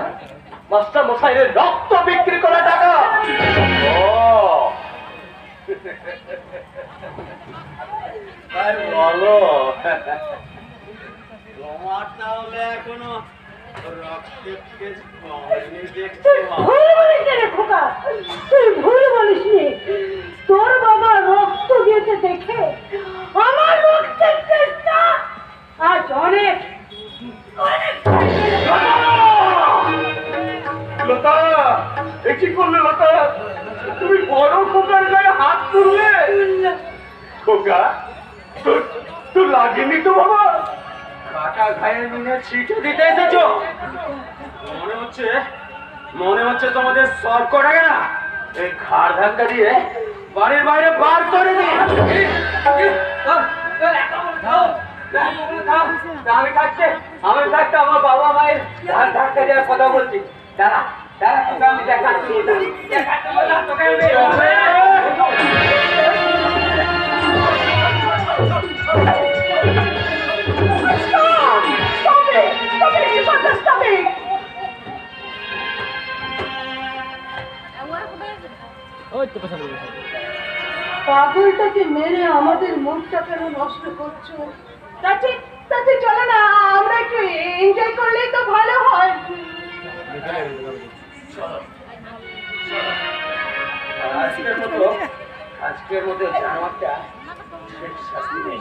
মাস্টার মশাইয়ের রক্ত বিক্রি করা টাকা। বলো, তোমার তাহলে এখনো রক্তের কেস কমেনি দেখতে। তুই ভুল বলিসনি, তোর বাবা রক্ত দিয়েছে দেখে আমার রক্তের কেসটা আজ অনেক লতা, এ কি করলে লতা? তুমি বড় খোকার গায়ে হাত তুললে। খোকা, তোর লাগেনি তো বাবা? কাটা ঘায়ের নুনে ছিটে দিতে এসেছো? মনে হচ্ছে তোমাদের সব কটাকে না এই ঘাড় ধাক্কা দিয়ে বাড়ির বাইরে বার করে দিই। আমি থাকতে আমার বাবা মায়ের ঘাড় ধাক্কা দেওয়ার কথা বলছি। দাঁড়া দাঁড়া তোকে আমি দেখাচ্ছি না তোকে আমি পাগলটাকে মেরে আমাদের মুখটা কেন নষ্ট করছো? তাতে তাতে চলো না, আমরা একটু এনজয় করলেই তো ভালো হয়। আজকের মতো জানোয়ারটা শাস্তি নেই।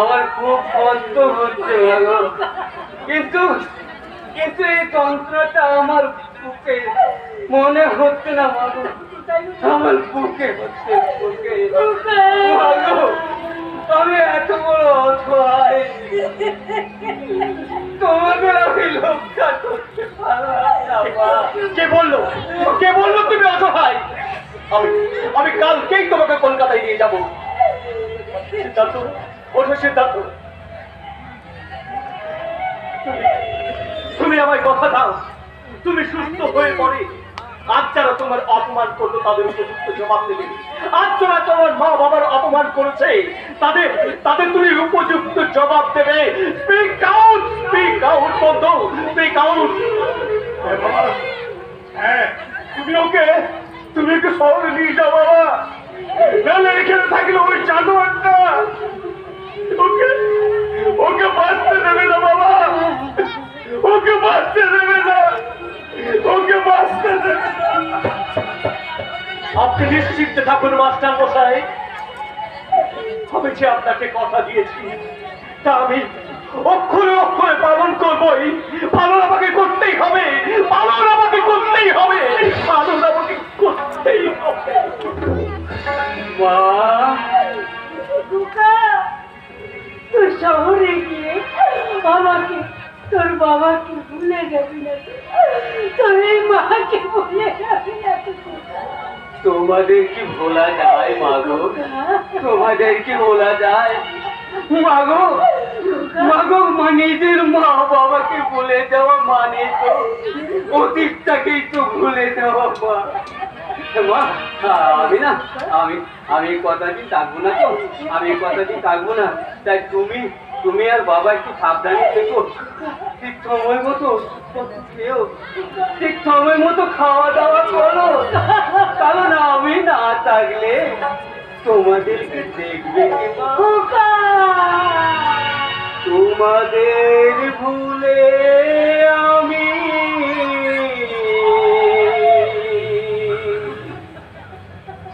আমার খুব কষ্ট হচ্ছে ভালো, কিন্তু কিন্তু এই যন্ত্রটা আমার বুকে মনে হচ্ছে না মাগো, আমার বুকে হচ্ছে বুকে। মাগো আমি এত বড় অসহায়, তোমাদের আমি রক্ষা করতে পারলাম না। কে বললো তুমি অসহায়? আমি কালকেই তোমাকে কলকাতায় নিয়ে যাবো। সিদ্ধার্থ, ওঠো সিদ্ধার্থ, তুমি আমায় কথা দাও, তুমি সুস্থ হয়ে পড়ে আজ যারা তোমার অপমান করলো তাদের উপযুক্ত জবাব দেবে। আজ যারা তোমার মা বাবার অপমান করেছে তাদের তাদের তুমি উপযুক্ত জবাব দেবে। স্পিক আউট বন্ধু, স্পিক আউট। হ্যাঁ, তুমি ওকে শহরে নিয়ে যাও বাবা, নাহলে এখানে থাকলে ওই জানোয়ারটা ওকে বাঁচতে দেবে না বাবা, ওকে বাঁচতে দেবে না, ওকে বাঁচতে দেবে না। আপনি নিশ্চিন্তে থাকুন মাস্টার মশাই, আমি যে আপনাকে কথা দিয়েছি তা আমি অক্ষরে অক্ষরে পালন করবই। পালন আমাকে করতেই হবে, পালন আমাকে করতেই হবে, পালন আমাকে করতেই হবে। মা, তুই শহরে গিয়ে আমাকে তোর বাবাকে ভুলে যাবি না, তোর এই মাকে ভুলে যাবি না। তোমাদের কি ভোলা যায় মাগো? তোমাদের কি ভোলা যায় মাগো? মাগো, নিজের মা বাবাকে ভুলে যাওয়া মানে তো অতীতটাকেই তো ভুলে যাওয়া। মা, আমি কথাটি থাকবো না তো, আমি কথাটি থাকবো না। তাই তুমি আর বাবা একটু সাবধানে থেকো, ঠিক সময় মতো খেও, ঠিক সময় মতো খাওয়া দাওয়া করো, কারণ আমি না থাকলে তোমাদেরকে দেখবে কে? তোমাদের ভুলে আমি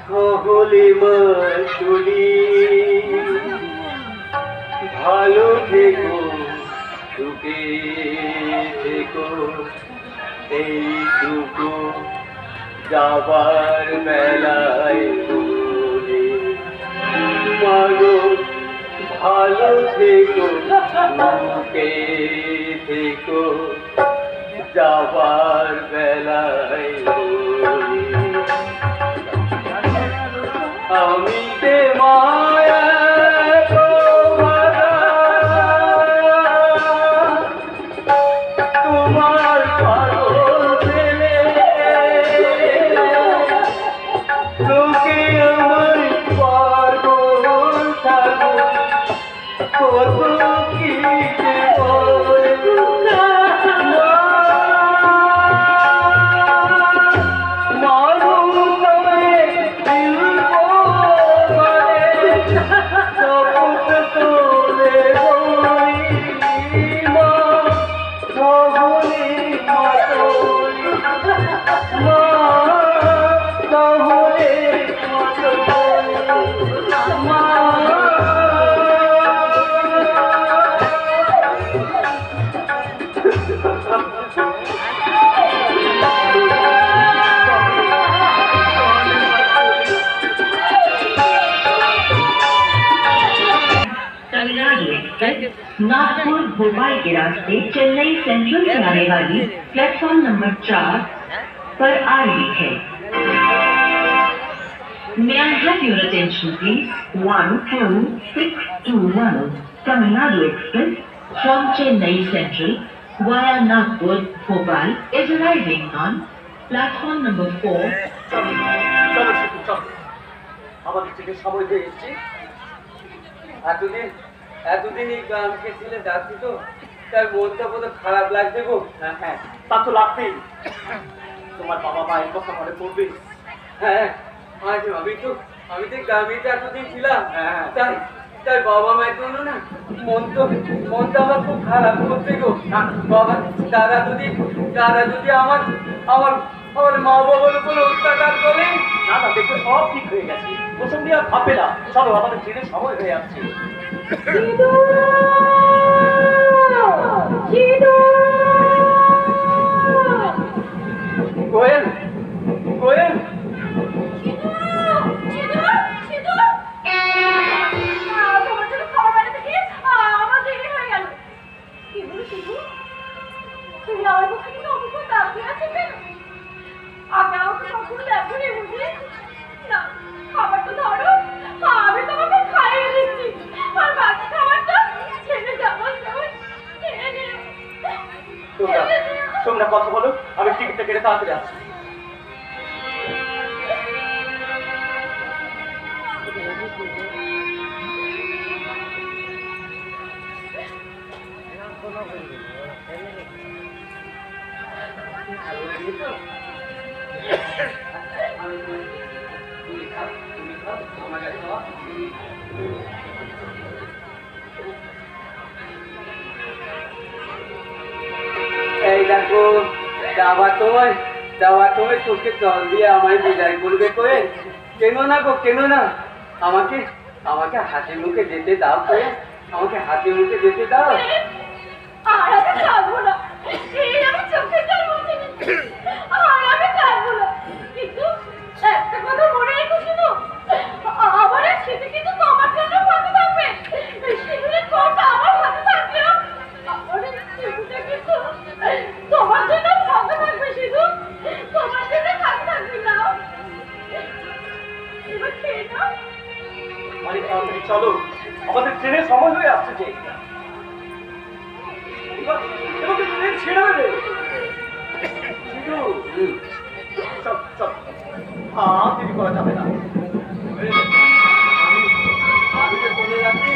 সকলে মাসুলি। ভালো থেকো, সুখে থেকো, এইটুকু যাবার বেলায় বলে। মাগো ভালো থেকো, সুখে থেকো, যাবার বেলায় বলে। আমি তে মায়া তোমার পাগল ছেলে, লোকে আমার পাগল ছাগল কত কি যে বলে। नागपुर भोपाल के रास्ते चेन्नई सेंट्रल से आने वाली प्लेटफॉर्म नंबर 4 पर आ रही है। May I have your attention please? 12621 Tamil Nadu Express from Chennai Central via Nagpur Bhopal is arriving on platform number 4. চলো শিখু চলো, আমাদের থেকে সময় হয়ে এসেছি। এতদিন এই গ্রামকে ছেলে যাচ্ছি তো, তার মনটা কত খারাপ লাগছে গো। হ্যাঁ তা তো লাগবেই, তোমার বাবা মায়ের কথা মনে পড়বে। হ্যাঁ আমি তো গ্রামেতে এতদিন ছিলাম, তাই বাবা মায়ের জন্য না মনটা আমার খুব খারাপ করছে গো। বাবা তারা যদি আমার মা বাবার উপর অত্যাচার করে। না দেখো সব ঠিক হয়ে গেছে, প্রথম দিয়ে আর ভাববে না। চলো আমাদের ট্রেনের সময় হয়ে যাচ্ছে। কোয়েল কোয়েল তোমরা কথা বলো, আমি টিকিটটা কেটে তাড়াতাড়ি আসছি। এই দেখো যাওয়ার সময় চোখে জল দিয়ে আমায় বিদায় করবে করে। কেন না গো কেন না, আমাকে হাসি মুখে যেতে দাও করে, আমাকে হাসি মুখে যেতে দাও। চলো আমাদের ট্রেনের সময় হয়ে আসছে যে, ট্রেন ছেড়ে দেবে। দেরি করা যাবে না। আমি তো বলে রাখি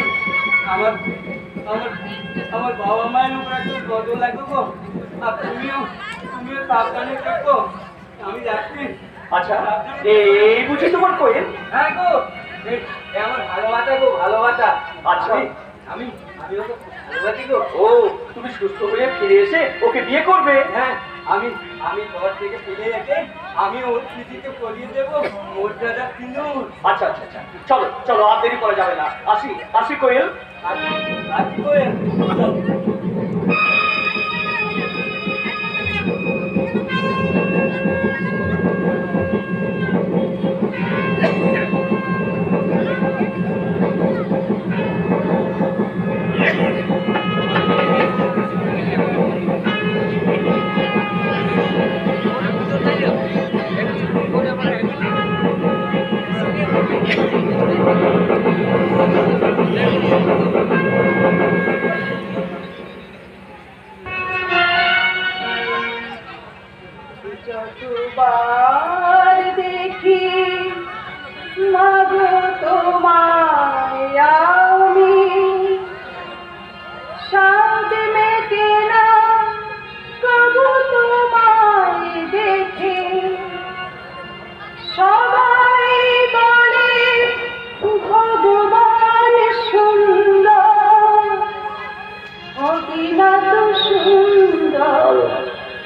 আমার বাবা মায়ের উপর একটু গজল লাগবে গো, আর তুমিও সাবধানে থাকো। আমি যাচ্ছি। আচ্ছা এই বুঝি তোমার কোয়েল? হ্যাঁ গো, আমার ভালোবাসা গো, ভালোবাসা। আচ্ছা আমি ওকে ভালোবাসি গো। ও তুমি সুস্থ হয়ে ফিরে এসে ওকে বিয়ে করবে? হ্যাঁ আমি ঘর থেকে ফিরে এসে আমি ওর স্মৃতিতে পরিয়ে দেবো মর্যাদা সিঁদুর। আচ্ছা চলো আর দেরি করা যাবে না। আসি কোয়েল, আসি কোয়েল। যতবার দেখি মাগো তোমায় আমি, শান্তি মেটে না কবু তোমায় দেখে। সবাই বলে ভগবান সুন্দর, অদিনা তো সুন্দর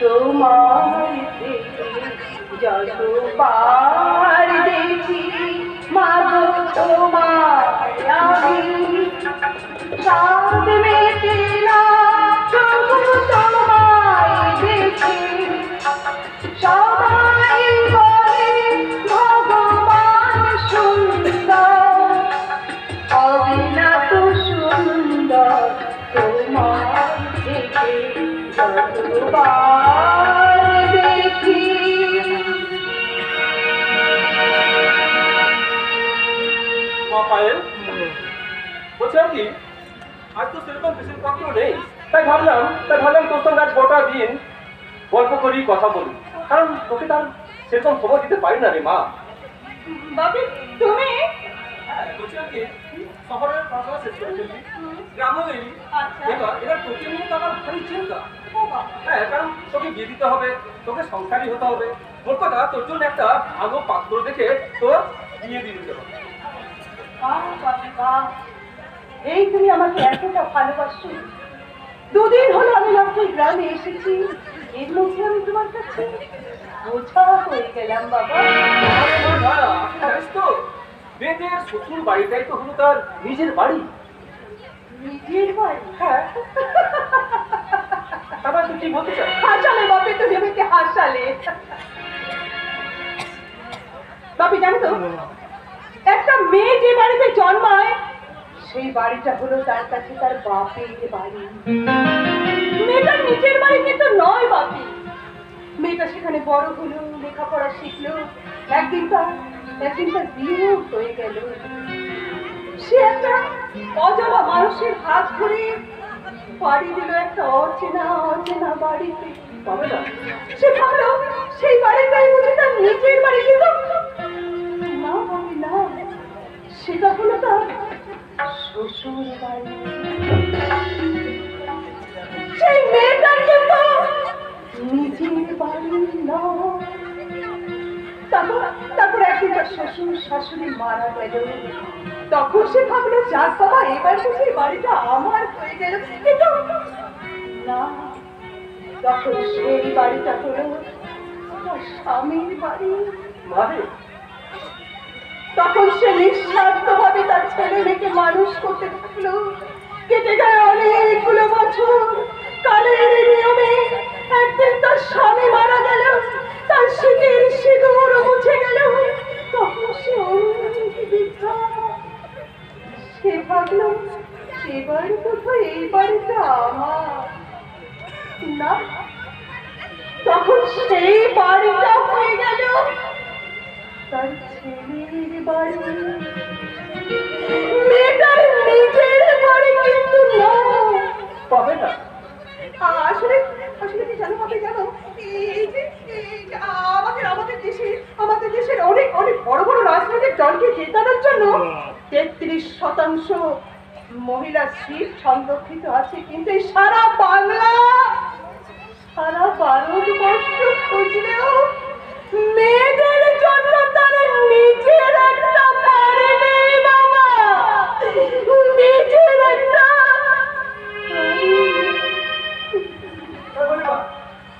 তোমার দেখে। যতবার দেখি মাগো তোমায় আমি, চাঁদ মেটে না তবু তোমায় দেখে। সবাই বলে ভগবান সুন্দর, অবিনা তো সুন্দর পায়েল, বলছিলাম কি আজ তো সেরকম বিশেষ পত্র নেই, তাই ভাবলাম তোর সঙ্গে আজ গোটা দিন গল্প করি, কথা বলি, কারণ তোকে তার সেরকম খবর দিতে পারি না রে মা। বাপি তুমি বলছিলাম কি শহরের পড়াশোনা শেষ করে ফেলবি, গ্রামে এলি, এবার তোকে নিয়ে তো আমার ভারী চিন্তা। হ্যাঁ, কারণ তোকে বিয়ে দিতে হবে, তোকে সংসারী হতে হবে, মোট কথা তোর জন্য একটা ভালো পাত্র দেখে তোর বিয়ে দিয়ে দিতে হবে। এই তুমি আমাকে এতটা ভালোবাসো, দুদিন হলো আমি মাত্র গ্রামে এসেছি, এর মধ্যে আমি তোমার কাছে বোঝা হয়ে গেলাম বাবা। জানিস তো মেয়েদের শ্বশুর বাড়িটাই তো হলো তার নিজের বাড়ি। নিজের বাড়ি? হ্যাঁ, তারপর তুই কি বলতে চাস? হাসালে বাপি, তুমি আমাকে হাসালে। বাপি জানো তো, একটা মেয়ে যে বাড়িতে জন্মায় সেই বাড়িটা হলো তার কাছে তার বাপের বাড়ি। মেয়েটার নিজের বাড়ি কিন্তু নয় বাপি। মেয়েটা সেখানে বড় হলো, লেখাপড়া শিখলো, একদিন তার বিয়ে হয়ে গেল। সে একটা অজানা মানুষের হাত ধরে পাড়ি দিল একটা অচেনা বাড়িতে। তবে না, সে ভাবলো সেই বাড়িটাই বুঝি তার নিজের বাড়ি, কিন্তু না বাবি না, সেটা হলো তার শ্বশুর বাড়ি। সেই মেয়েটার কিন্তু নিজের বাড়ি নয়। তারপর একদিন তার শ্বশুর শাশুড়ি মারা গেল, তখন সে ভাবলো যাক বাবা, এবার তো সেই বাড়িটা আমার হয়ে গেল, কিন্তু না, তখন সেই বাড়িটা হলো তার স্বামীর বাড়ি। মানে তখন সে নিঃস্বার্থভাবে তার ছেলে মেয়েকে মানুষ করতে থাকলো। কেটে গেল অনেকগুলো বছর, কালের নিয়মে একদিন তার স্বামী মারা গেল, তার শীতের সিঁদুর মুছে গেল, তখন সে অনেক বৃদ্ধা। সে ভাবলো এবার কোথায় এই বাড়িটা আমার না, তখন সেই বাড়িটা হয়ে গেল তার ছেলের বাড়ি। মেয়েটার নিজের বাড়ি কিন্তু নয়। তবে না, আসলে কি জানো বাবা, জানো এই যে আমাদের দেশের অনেক বড় বড় রাজনৈতিক দলকে জেতানোর জন্য 33% মহিলা সিট সংরক্ষিত আছে, কিন্তু এই সারা বাংলা সারা ভারতবর্ষ খুঁজলেও মেয়েদের জন্য তারা নিজের একটা বাড়ি নেই বাবা, নিজের একটা।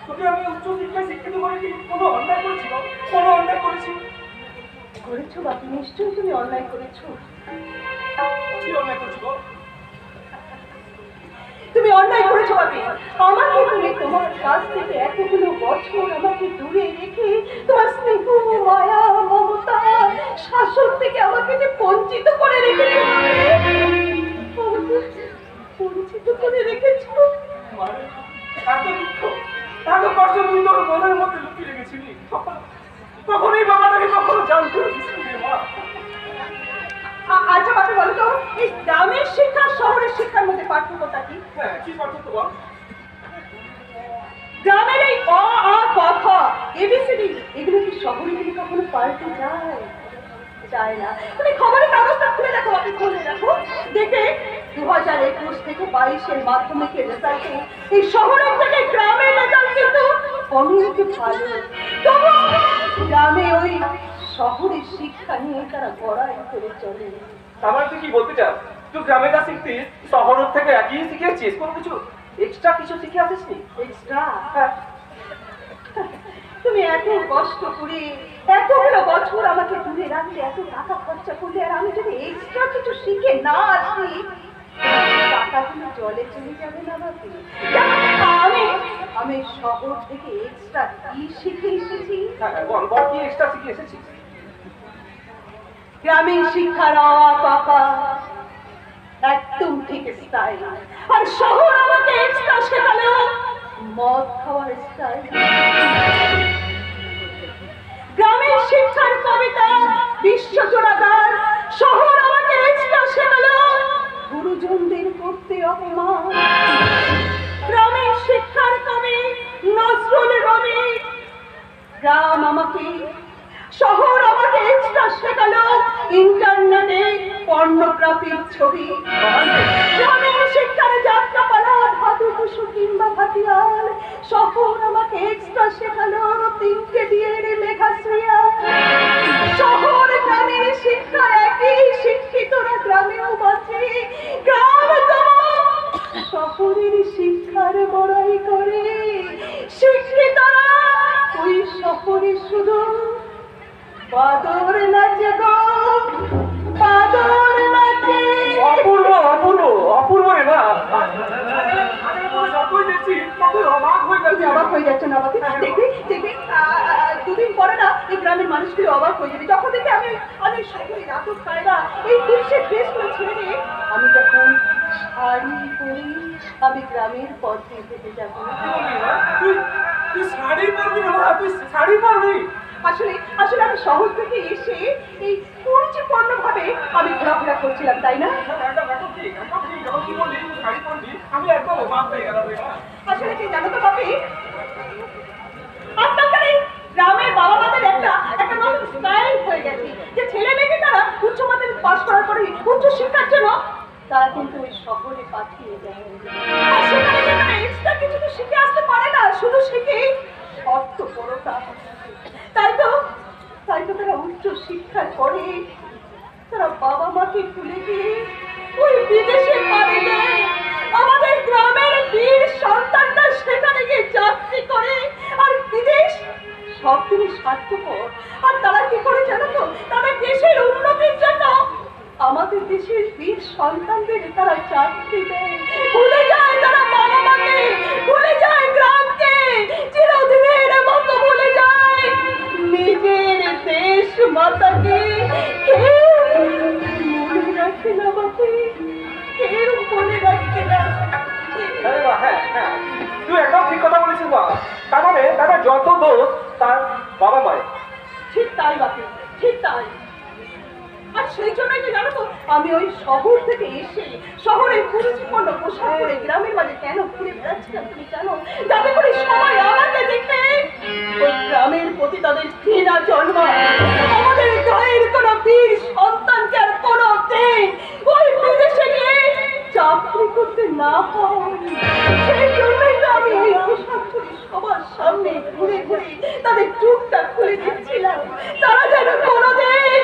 তোকে আমি উচ্চ শিক্ষায় শিক্ষিত করে কি কোনো অন্যায় করেছি? কোনো অন্যায় করেছি? করেছো বাকি, নিশ্চয়ই তুমি অন্যায় করেছো। কি অন্যায় করছি বল? তুমি অন্যায় করেছো বাকি, আমাকে তুমি তোমার কাছ থেকে এতগুলো বছর আমাকে দূরে রেখে তোমার স্নেহ মায়া মমতা শাসন থেকে আমাকে যে বঞ্চিত করে রেখেছো, বঞ্চিত করে রেখেছো। মানে এত দুঃখ, এত কষ্ট তুই তোর মনের মধ্যে লুকিয়ে রেখেছিলি, তখন এই বাবাটাকে কখনো জানতে দিসনি রে মা। আচ্ছা বাপি বলো তো, এই গ্রামের শিক্ষা শহরের শিক্ষার মধ্যে পার্থক্যটা কি? হ্যাঁ, কি পার্থক্য বল? গ্রামের এই অ আ ক খ এবিসিডি এগুলো কি শহরে গেলে কখনো পাল্টে যায় না। তুমি খবরের কাগজটা খুলে দেখো বাপি, খুলে দেখো, দেখে 2021 থেকে 22-এর মাধ্যমিকের রেজাল্টে এই শহরের থেকে গ্রামের রেজাল্ট কিন্তু অনেক ভালো। তবু গ্রামে ওই শহরের শিক্ষা নিয়ে তারা বড়াই করে চলে। আমার তুই কি বলতে চাস? তুই গ্রামে যা শিখতিস শহরের থেকে একই শিখেছিস, কোনো কিছু এক্সট্রা কিছু শিখে আসিসনি? এক্সট্রা? তুমি এত কষ্ট করে এতগুলো বছর আমাকে দূরে রাখলে, এত টাকা খরচা করলে, আর আমি যদি এক্সট্রা কিছু শিখে না আসি, টাকাগুলো জলে চলে যাবে না বাপি? আমি শহর থেকে এক্সট্রা কি শিখে এসেছি? বল কি এক্সট্রা শিখে এসেছিস? গ্রামীণ শিক্ষার পাপা একদম ঠিক স্টাইল, আর শহর আমাকে এক্সট্রা শেখালেও মদ খাওয়ার স্টাইল। গ্রামীণ শিক্ষার কবিতা বিশ্বজোড়া গান, শহর আমাকে পর্নোগ্রাফির ছবি, গ্রামের শিক্ষার যাত্রাপালা, ধাতু টুসু কিংবা ভাটিয়াল। শহর আমাকে এক্সট্রা শেখালো 3টে বিয়ের লেখাশ্রিয়া। শহর গ্রামের শিক্ষা একই, শিক্ষিতরা গ্রামেও বাঁচে। গ্রাম শহরের শিক্ষার বড়াই করে, শিক্ষিতরা ওই শহরে শুধু বাদর নাচে গো, বাদর নাচে। অপূর্ব অপূর্ব অপূর্ব রে না, যতই দেখছি ততই অবাক হয়ে যাচ্ছে। অবাক হয়ে যাচ্ছে না বাকি, দেখবি দেখবি দুদিন পরে না এই গ্রামের মানুষগুলো অবাক হয়ে যাবে যখন দেখি আমি শহরে নাটক কায়দা এই কুর্সে ড্রেসগুলো ছেড়ে দিয়ে আমি যখন শাড়ি পরি আমি গ্রামের পথে হেঁটে যাবো। তুই শাড়ি পরবি না? তুই শাড়ি পরবি? আসলে আসলে আমি শহর থেকে এসে এই পরিচিপন্ন ভাবে আমি ঘোরাফেরা করছিলাম, তাই না? আমি একদম অবাক হয়ে গেলাম। আসলে কি জানো তো বাপি, আজকালকার এই গ্রামের বাবা মাদের একটা নতুন স্টাইল হয়ে গেছে যে ছেলে মেয়েকে তারা উচ্চ মাধ্যমিক পাস করার পরে উচ্চ শিক্ষার জন্য তারা কিন্তু ওই শহরে পাঠিয়ে দেয়। আর সেখানে তারা এক্সট্রা কিছু তো শিখে আসতে পারে না, শুধু শিখে অর্থপরতা। তাই তো তারা উচ্চ শিক্ষার পরে তারা বাবা মাকে ভুলে গিয়ে ওই বিদেশে পাড়ি দেয়। আমাদের গ্রামের বীর সন্তানরা সেখানে গিয়ে চাকরি করে আর বিদেশ সব দিনই স্বার্থপর। আর তারা কি করে জানো তো, তারা দেশের উন্নতির জন্য আমাদের দেশের বীর সন্তানদের তারা চাকরি দেয়। ভুলে যায় তারা বাবা মাকে, ভুলে যায় গ্রামকে, চিরদিনের মতো ভুলে যায় নিজের দেশ মাতাকে। কেউ মনে রাখে না বাপি, কেউ মনে রাখে না। হ্যাঁ হ্যাঁ, তুই একদম ঠিক কথা বলেছিস বাবা। তার মানে তারা যত দোষ তার বাবা মায়ের। ঠিক তাই বাপি, ঠিক তাই। আর সেই জন্যই তো জানো তো আমি ওই শহর থেকে এসে শহরের পরিচিপন্ন পোশাক পরে গ্রামের মাঝে কেন ঘুরে বেড়াচ্ছিলাম তুমি জানো? যাতে করে সবাই আমাকে দেখে ওই গ্রামের প্রতি তাদের ঘৃণা জন্মায়। আমাদের গায়ের কোনো বীর সন্তানকে আর কোনো দিন ওই বিদেশে গিয়ে চাকরি করতে না হয়। সেই জন্যই তো আমি এই পোশাক পরে সবার সামনে ঘুরে ঘুরে তাদের চুপটা খুলে দিচ্ছিলাম, তারা যেন কোনোদিন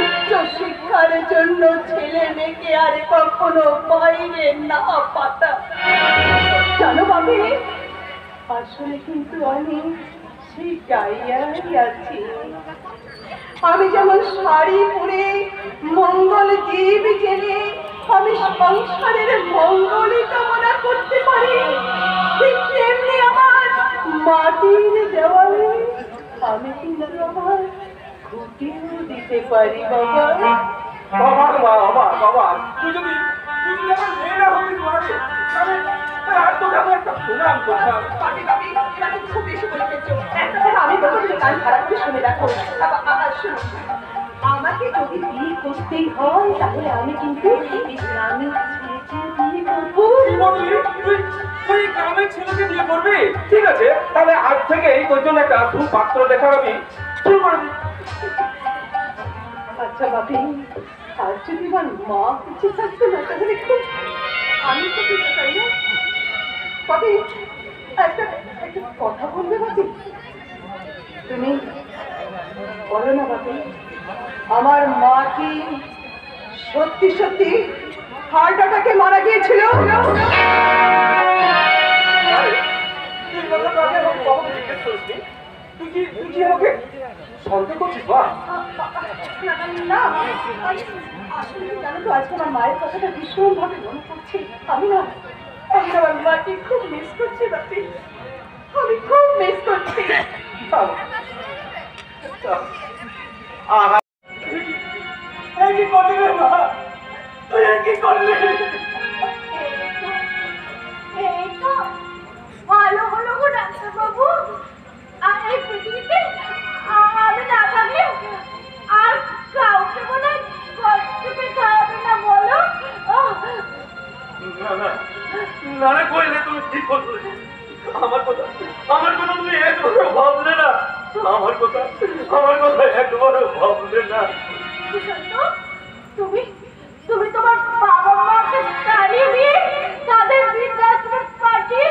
উচ্চ শিক্ষার জন্য ছেলে মেয়েকে আর কখনো বাইরে না পাতা। জানো বাবু, আসলে কিন্তু আমি সেই গাইয়াই আছি। আমি যেমন শাড়ি পরে মঙ্গল জীব জেনে আমি সংসারের মঙ্গলই কামনা করতে পারি, ঠিক তেমনি আমার মাটির দেওয়ালে আমি কিন্তু আমার খুঁটিও দিতে পারি বাবা। বাবা বাবা বাবা, তুই যদি আমার মেয়ে না হবি তোমাকে আর তোকে আমি একটা প্রণাম করতাম। বাপি বাপি, এটা কিন্তু খুব বেশি বলে ফেলছো। একটা কথা আমি বলবো, তুমি কান খারাপ করে শুনে রাখো। শোনো, আমাকে যদি বিয়ে করতেই হয় তাহলে আমি কিন্তু এই গ্রামের ছেলেকে বিয়ে করবো। তুই গ্রামের ছেলেকে বিয়ে করবি? ঠিক আছে, তাহলে আজ থেকেই তোর জন্য একটা পাত্র দেখা আমি শুরু করে দিই। আচ্ছা বাপি, আর যদি আমার মা কিছু থাকতো না তাহলে খুব আমি তো দিতে চাই না। বাপি, একটা কথা বলবে বাপি? তুমি বলো না বাপি, আমার মা কি সত্যি সত্যি হার্ট অ্যাটাকে মারা গিয়েছিল? তুই কথাটা আগে আমার বাবাকে জিজ্ঞেস করিসনি? তুই কি আমাকে সন্দেহ করছিস? বা না, আসলে জানো তো আজকে আমার মায়ের কথাটা ভীষণ ভাবে মনে পড়ছে। আমি আমার মাকে খুব মিস করছি বাপি, আমি খুব মিস করছি। কি করলি রে মা? তুই কি করলি? ভালো হলো গো ডাক্তারবাবু, আর এই পৃথিবীতে আমি না থাকলে আর কাউকে মনে কষ্ট পেতে হবে না বলো? না না কইলে তুমি ঠিক করলে। আমার কথা তুমি একবারও ভাবলে না। আমার কথা একবারও ভাবলে না। তুমি তুমি তোমার বাবা মাকে তাড়িয়ে দিয়ে তাদের বৃদ্ধাশ্রমে পাঠিয়ে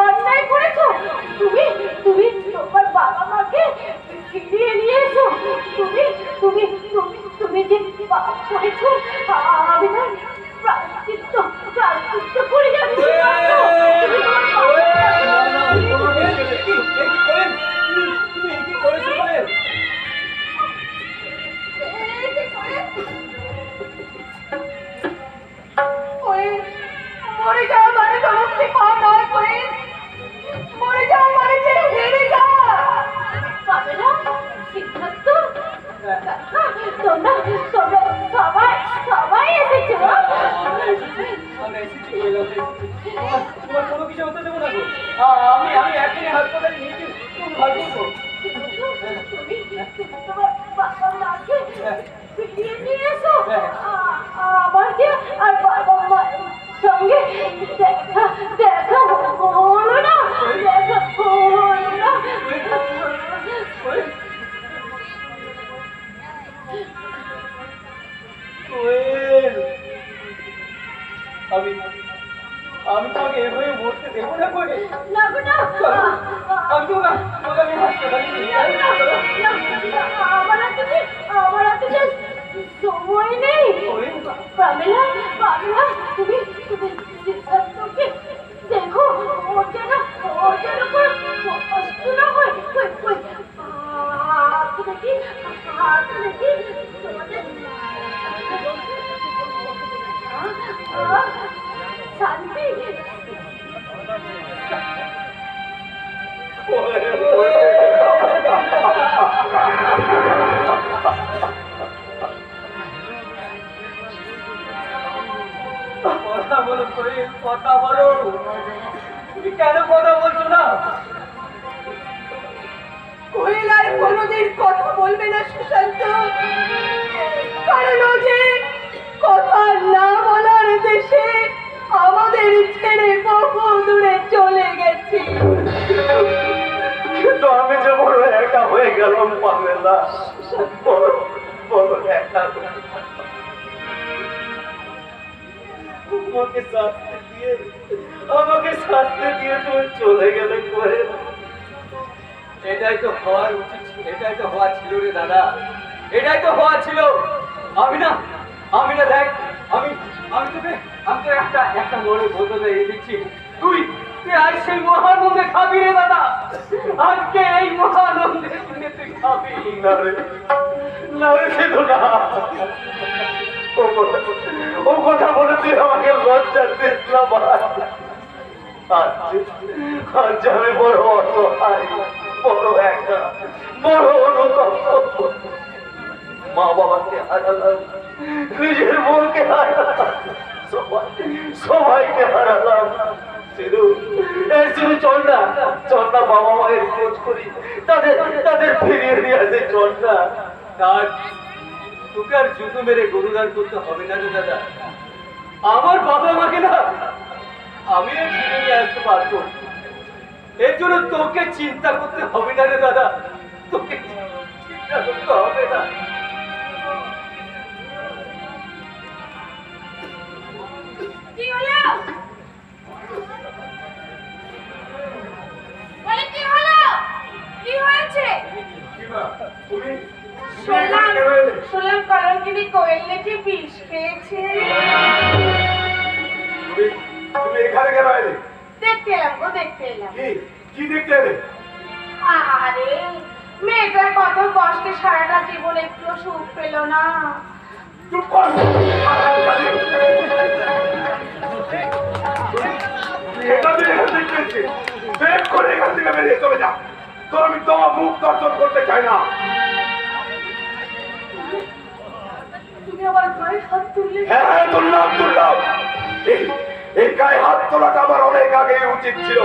অন্যায় করেছো। তুমি তুমি তোমার বাবা মাকে ফিরিয়ে নিয়ে এসো। তুমি তুমি তুমি তুমি যে পাপ করেছো আমি না প্রায়শ্চিত্ত করে যাচ্ছি। মরে যাওয়া মানে তো মুক্তি পাওয়া নয় করে, মরে যাওয়া মানে যে হেরে যাওয়া। পাবে না সিদ্ধার্থ? তোমরা তোমরা সবাই সবাই এসেছো। তোমার কোনো কিছু হতে দেবো না গো। আমি এখনই হাসপাতালে নিয়ে গিয়ে তুমি ভালো করবো। তুমি তোমার বাবা মাকে ফিরিয়ে নিয়ে এসো। আমাকে আর বাবা মায়ের সঙ্গে দেখা দেখা হলো না, দেখা হলো না। আমি তোমাকে এভাবে মরতে দেবো না করে। না গো না, আমি তোমাকে আমি হাসপাতালে নিয়ে যাবো। আমার হাতে যে সময় নেই। পামেলা পামেলা তুমি তুমি সিদ্ধার্থকে দেখো ওর যেন কোনো কষ্ট না হয়। হাত দেখি তোমাদের শান্তি। কথা বলো কথা বলো, তুমি কেন কথা বলছো না? কোয়েল আর কোনোদিন কথা বলবে না সুশান্ত, কারণ ও যে কথা না বলার দেশে আমাদের ছেড়ে বহু দূরে চলে গেছে। কিন্তু আমি যে বড় একা হয়ে গেলাম পামেলা, বড় একা। আমাকে শাস্তি দিয়ে তুমি চলে গেলে করে। এটাই তো হওয়ার উচিত ছিল, এটাই তো হওয়া ছিল রে দাদা, এটাই তো হওয়া ছিল। আমি না দেখ, আমি তোকে একটা মনে বলতে দিয়ে দিচ্ছি, তুই আজ সেই মহানন্দে খাবি রে দাদা। আজকে এই মহানন্দে তুই খাবি। না রে শুধু না, ও কথা বলে তুই আমাকে লজ্জা দিস না। আজ আমি বড় অসহায়, বড় একা, বড় অনুতপ্ত। মা বাবাকে হারালাম, নিজের বোনকে হারালাম, সবাইকে হারালাম। শুধু চল না বাবা মায়ের খোঁজ করি, তাদের ফিরিয়ে নিয়ে আসে। চল না। তোকে আর জুতো মেরে গরুদান করতে হবে না রে দাদা। আমার বাবা মাকে না আমি ফিরে নিয়ে আসতে পারবো। এর জন্য তোকে চিন্তা করতে হবে না রে দাদা, তোকে চিন্তা করতে হবে না। কি হলো? বলে কি হলো? কি হয়েছে? শুনলাম কলঙ্কিনী কোয়েল নাকি বিষ খেয়েছে। তুমি এখানে কেন এলে? দেখতে এলাম গো, দেখতে এলাম। কি দেখতে এলে? আরে মেয়েটার কত কষ্টে সারাটা জীবন একটু সুখ পেল না। চুপ কর। এটা তুই এখান থেকে পেয়েছিস, বের করে এখান থেকে বেরিয়ে চলে যা। তোর আমি তোমার মুখ দর্শন করতে চাই না। তুমি আমার গায়ে হাত তুললে। হ্যাঁ তুললাম। এই গায়ে হাত তোলাটা আমার অনেক আগে উচিত ছিল।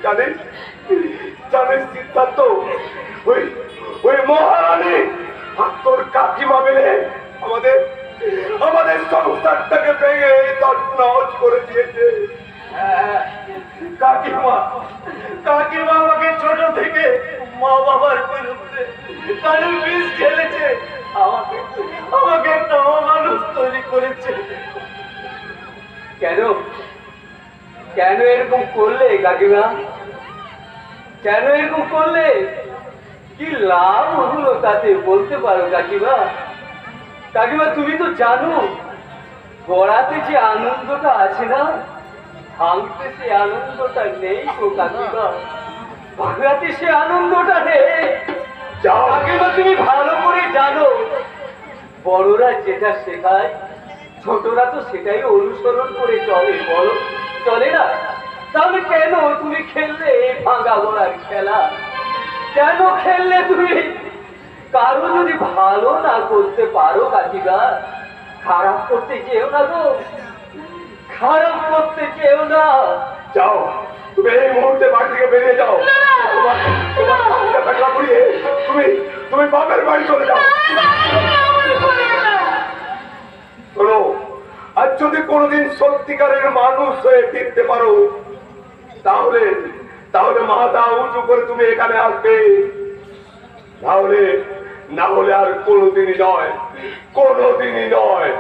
জানিস সিদ্ধার্থ, ওই মহারানী আর তোর কাকিমা মিলে আমাদের সংসারটাকে ভেঙে তছনছ করে দিয়েছে। কাকিমা আমাকে ছোট থেকে মা বাবার বিরুদ্ধে তাদের বিষ ঢেলেছে। আমাকে কেন কেন এরকম করলে কাকিমা? কেন এরকম করলে? কি লাভ হলো তাতে বলতে পারো কাকিমা? কাকিমা তুমি তো জানো গড়াতে যে আনন্দটা আছে না, ভাঙতে সে আনন্দটা নেই তো কাকিমা। ভাঙাতে সে আনন্দটা নেই। কাকিমা তুমি ভালো করে জানো বড়রা যেটা শেখায় ছোটরা তো সেটাই অনুসরণ করে চলে, বলো চলে না? তাহলে কেন তুমি খেললে এই ভাঙা গড়ার খেলা? কেন খেললে তুমি? কারো যদি ভালো না করতে পারো কাকিমা, খারাপ করতে যেও না গো, খারাপ করতে যেও না। যাও, তুমি এই মুহূর্তে বাড়ি থেকে বেরিয়ে যাও। তুমি বাপের বাড়ি চলে যাও। শোনো, আর যদি কোনোদিন সত্যিকারের মানুষ হয়ে ফিরতে পারো তাহলে তাহলে মাথা উঁচু করে তুমি এখানে আসবে। তাহলে না হলে আর কোনোদিনই নয়, কোনোদিনই নয়।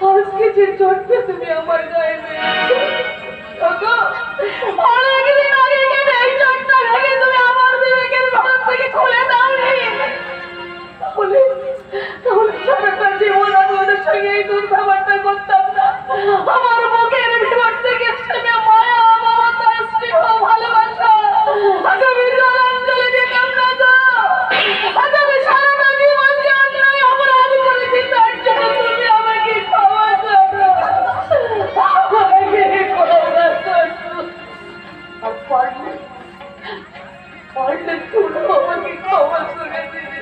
আজকে যে চোটটা তুমি আমার গায়ে মেরেছো, ওগো, অনেকদিন আগে কেন এই চোটটা লেগে তুমি আমার বিবেকের ভাঁজ থেকে খুলে দাওনি? তাহলে সারাটা জীবন আমি ওদের সঙ্গে এই দুর্ব্যবহারটা করতাম না। আমার বুকের ভিতর থেকে সেটা মায়া, মমতা, স্নেহ, ভালোবাসা আজ আমি জলাঞ্জলি দিতাম না তো। আজ আমি সারাটা জীবন যে অন্যায় অপরাধ করেছি তার জন্য তুমি আমাকে ক্ষমা করো। আমাকে ক্ষমা করো। আর পারলে তুলো আমাকে ক্ষমা করে দিবি।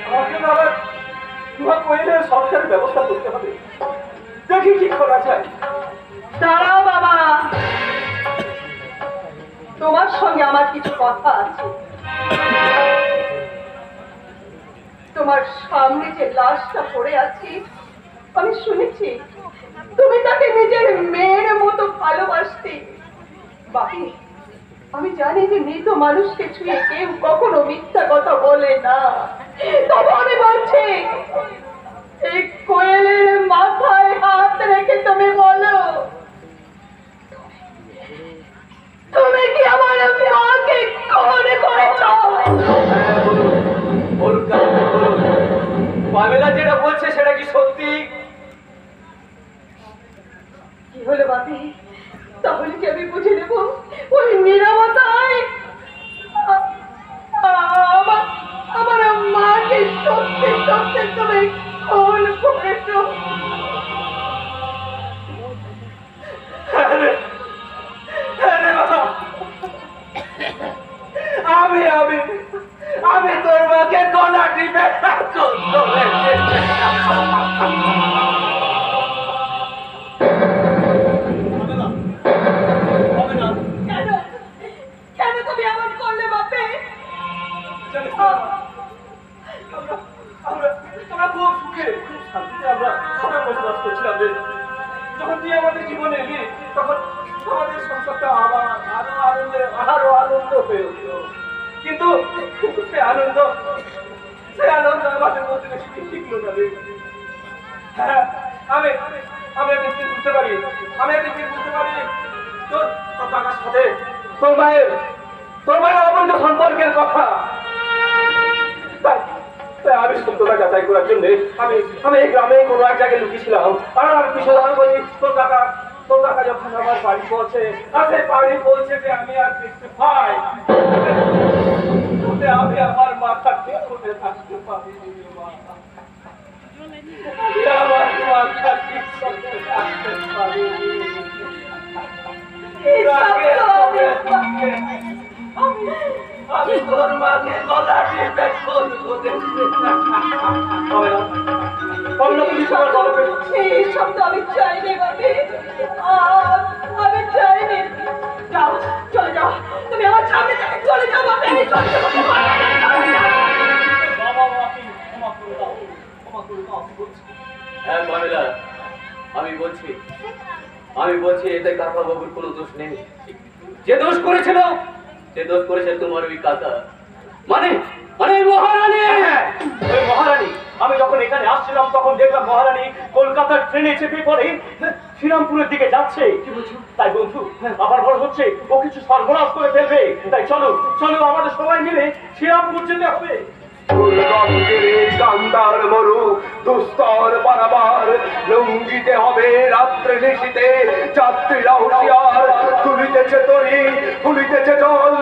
আমাকে আবার তোমার কইলে সংসারের ব্যবস্থা করতে হবে, দেখি কি করা যায়। দাঁড়াও বাবা, তোমার সঙ্গে আমার কিছু কথা আছে। তোমার সামনে যে লাশটা পড়ে আছে আমি শুনেছি তুমি তাকে নিজের মেয়ের মতো ভালোবাসতে। বাকি আমি জানি যে মৃত মানুষকে ছুঁয়ে কেউ কখনো মিথ্যা কথা বলে না। তবে আমি বলছি এই কোয়েলের মাথায় হাত রেখে তুমি বলো, তুমি কি আমার মেয়েকে খুন করেছ? পামেলা যেটা বলছে সেটা কি সত্যি? কি হলো বাপি? তাহলে কি আমি বুঝে নেব ওই নীরবতায় আমার মাকে সত্যি সত্যি তুমি খুন করেছ? আমি আমি আমি তোর মাকে গলা টিপে কেন কেন তুমি এমন করলে বাপে? আমরা খুব সুখে খুব শান্তিতে আমরা বসবাস করছিলাম। যখন তুই আমাদের জীবনে এলি তখন আমাদের সংসারটা আরো আনন্দ হয়ে উঠলো। কিন্তু সে আনন্দ আমাদের মধ্যে বেশি টিকলো না রে। হ্যাঁ, আমি আমি একটা জিনিস বুঝতে পারি, তোর কাকার সাথে তোর মায়ের অবৈধ সম্পর্কের কথা। আমি সত্যতা যাচাই করার জন্য আমি এই গ্রামে কোনো এক জায়গায় লুকিয়েছিলাম। আর আমি বিশোধন করি তোর কাকা যখন আমার বাড়ি পৌঁছে বাড়ি পৌঁছে যে আমি আর দেখতে পাই আমি আমার মাথা ঠিক করে থাকতে পারি। আমার মাথা ঠিক করে থাকতে পারি। আমি তোর মাকে গলা টিপে খুন করেছি। এই শব্দ আমি চাইনি বাপি, আমি চাইনি। যাও, চলে যাও, তুমি আমার সামনে থেকে চলে যাও বাপি। হ্যাঁ পামেলা, আমি বলছি এতে কাকা বাবুর কোনো দোষ নেই। যে দোষ করেছিল সে দোষ করেছে তোমার ওই কাকা, মানে মানে মহারানী। ওই মহারানী, আমি যখন এখানে আসছিলাম তখন দেখলাম মহারানী কলকাতার ট্রেনে চেপে পড়ে শ্রীরামপুরের দিকে যাচ্ছে। তাই বন্ধু আমার বড় হচ্ছে ও কিছু সর্বনাশ করে ফেলবে, তাই চলো চলো আমাদের সবাই মিলে শ্রীরামপুর যেতে হবে। কান্দার মরু দুস্তর পারাবার লঙ্গিতে হবে রাত্রে নিশিতে যাত্রীরা হুঁশিয়ার তুলিতেছে তরি ফুলিতেছে জল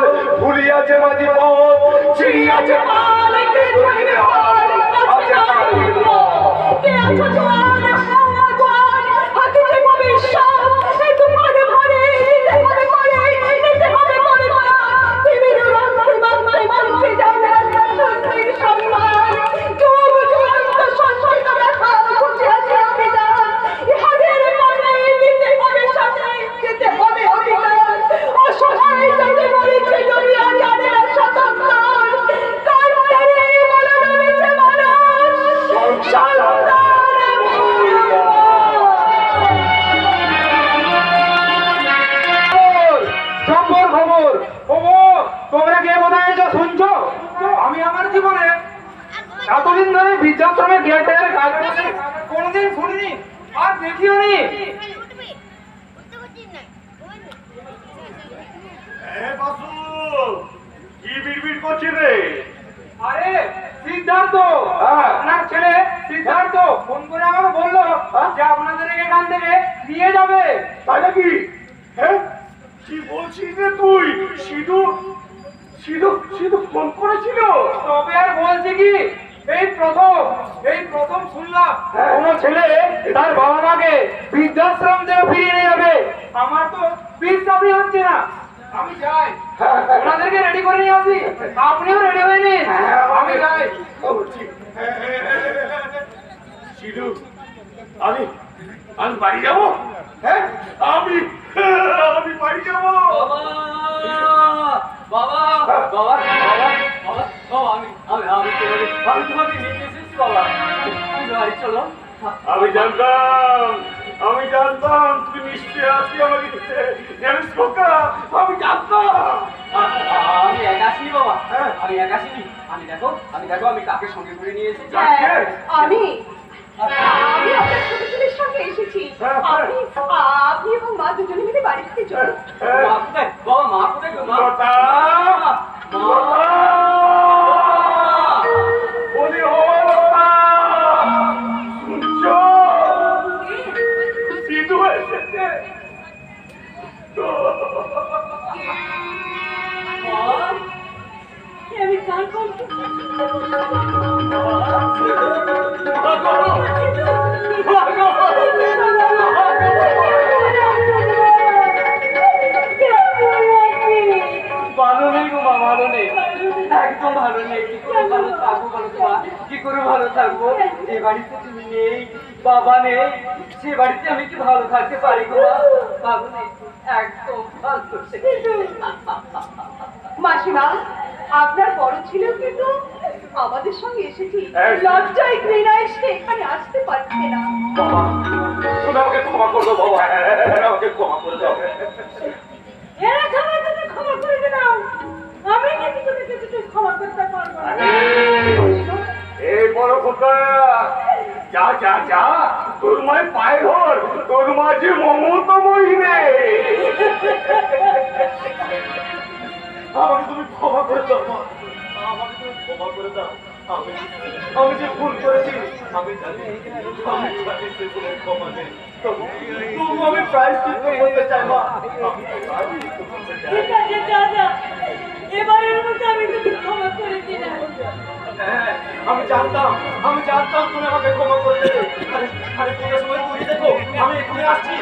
ভুলিয়াছে মাঝি পথ চিড়িয়াছে পাল কে ধরিবে হাল আছে হারির পথ কে আছো জোয়ান হাওয়া জোয়ান হাকিতে ভবিষ্যৎ এই তোমারে ভরে নিতে হবে করে নিতে হবে করে তুমি রঙে মানতে মানতে যাও না তুমি সম্মান যুগ যুগান্ত সংস্কৃত ব্যথা খুঁজে আছে অভিযান ইহাদের মানে নিতে হবে সাথে যেতে হবে অভিযান অসহায় যাতে মরিছে দুনিয়া জানে না স্বতন্ত্র কান্তারে বলে রয়েছে মানুষ তোমরা কে বোধহয় শুনছো? আমি আমার জীবনে এতদিন ধরে বৃদ্ধাশ্রমে গেটের কাজ করছি, কোনোদিন শুনিনি আর দেখিও নি। কি বিড়বিড় করছিস রে? আরে সিদ্ধার্থ, আপনার ছেলে সিদ্ধার্থ ফোন করে আমাকে বললো যে আপনাদের এখান থেকে নিয়ে যাবে। তাই নাকি? হ্যাঁ, কি বলছিস রে তুই? সিধু সিধু সিধু ফোন করেছিল? তবে আর বলছে কি, এই প্রথম শুনলাম কোনো ছেলে তার বাবা মাকে বৃদ্ধাশ্রম থেকে ফিরিয়ে নিয়ে যাবে। আমার তো বিশ্বাসই হচ্ছে না। আমি যাই, ওনাদেরকে রেডি করে নিয়ে আসি, আপনিও রেডি হয়ে নিন। আমি যাই। সিধু, আমি আমি বাড়ি যাবো। হ্যাঁ, আমি বাড়ি যাবো। বাবা বাবা বাবা বাবা বাবা আমি তোমাকে নিতে এসেছি বাবা, তুমি বাড়ি চলো। আমি জানতাম তুই নিশ্চয়ই আসবি আমাকে নিতে। জানিস খোকা, আমি জানতাম। আমি একা আসিনি বাবা, আমি একা আসিনি। আমি দেখো আমি কাকে সঙ্গে করে নিয়ে এসেছি। আমি আপনার ছোট ছেলের সঙ্গে এসেছি। আপনি এবং মা দুজনে মিলে বাড়ি থেকে চলুন। মা কোথায় বাবা? মা কোথায় গো? মা বলি হওয়া সিধু এসেছে। আমি কার কষ্ট ভালো নেই গো মা, ভালো নেই, একদম ভালো নেই। কি করে ভালো থাকবো বলো তো মা, কি করে ভালো থাকবো? যে বাড়িতে তুমি নেই, বাবা নেই, সে বাড়িতে আমি কি ভালো থাকতে পারি গো মা? ভালো নেই, একদম ভালো নেই। মাসিমা, আপনার বড় ছেলেও কিন্তু আমাদের সঙ্গে এসেছি। লজ্জায় ঘৃণায় সে এখানে আসতে পারছে না। বাবা, তুমি আমাকে ক্ষমা করে দাও বাবা, আমাকে ক্ষমা করে দাও। এরা সবাইকে ক্ষমা করে দাও। আমি নাকি তোকে কিছু ক্ষমা করতে পারবো না। এই বড় খোকা, যা যা যা, তোর মায়ের পায়ে ধর, তোর মা যে মমতাময়ী রে। আমাকে তুমি ক্ষমা করে দাও মা, আমাকে তুমি ক্ষমা করে দাও। আমি যে ভুল করেছি আমি জানি সে ভুলের ক্ষমা নেই, তবু আমি প্রায়শ্চিত্ত করতে চাই মা। ঠিক আছে দাদা, এবারের মতো আমি তোকে ক্ষমা করে দিলাম। হ্যাঁ, আমি জানতাম তুমি আমাকে ক্ষমা করে দেবে। আরে তোমরা সবাই তৈরি দেখো, আমি এক্ষুনি আসছি,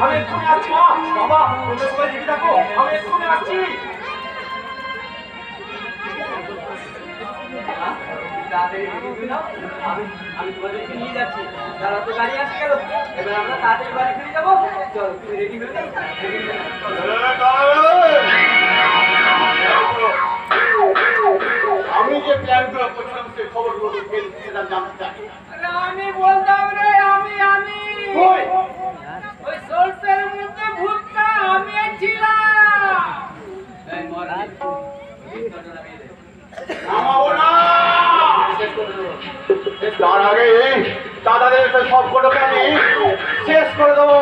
আমি এক্ষুনি আসছি মা। বাবা তোমরা সবাই রেডি থাকো, আমি এক্ষুনি আসছি। তাড়াতাড়ি রেডি হয়ে নাও, আমি তোমাদেরকে নিয়ে যাচ্ছি। তারা তো গাড়ি আসে গেল, এবার আমরা তাড়াতাড়ি বাড়ি ফিরে যাবো। চলো তুমি রেডি হয়ে নাও, রেডি হয়ে নাও। আমি যে প্ল্যানগুলো করছিলাম সে খবরগুলো সেটা জানতে চাই। আমি বলতাম রে, আমি কই? ওই সোর্সের মধ্যে ভূতটা আমি ছিলাম। এই মহারাজ তার আগে দাদাদের সব কটাকে আমি শেষ করে দেবো।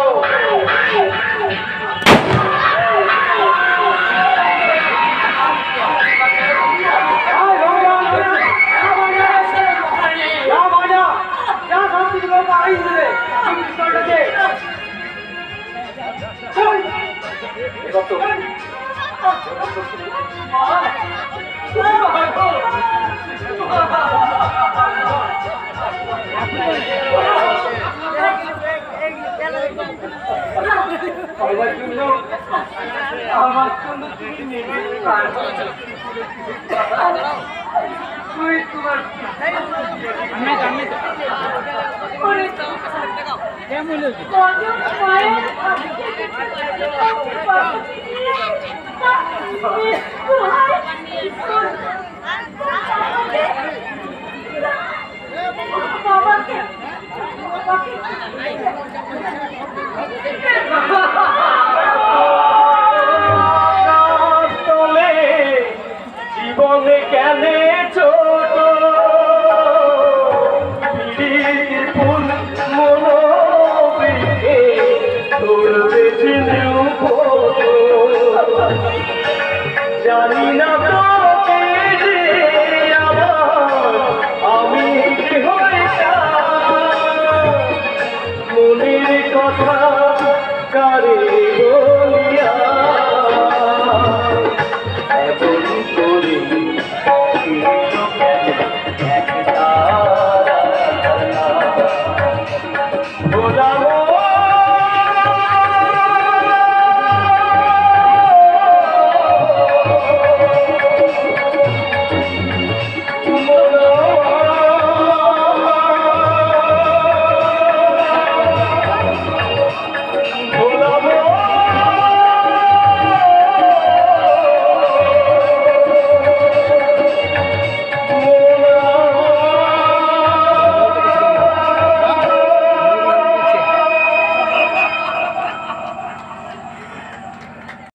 জীবনে কেন ছোট ফুল মনোবৃক্ষে ধরবে জানি না তোকে যে আমি মনের কথা কারে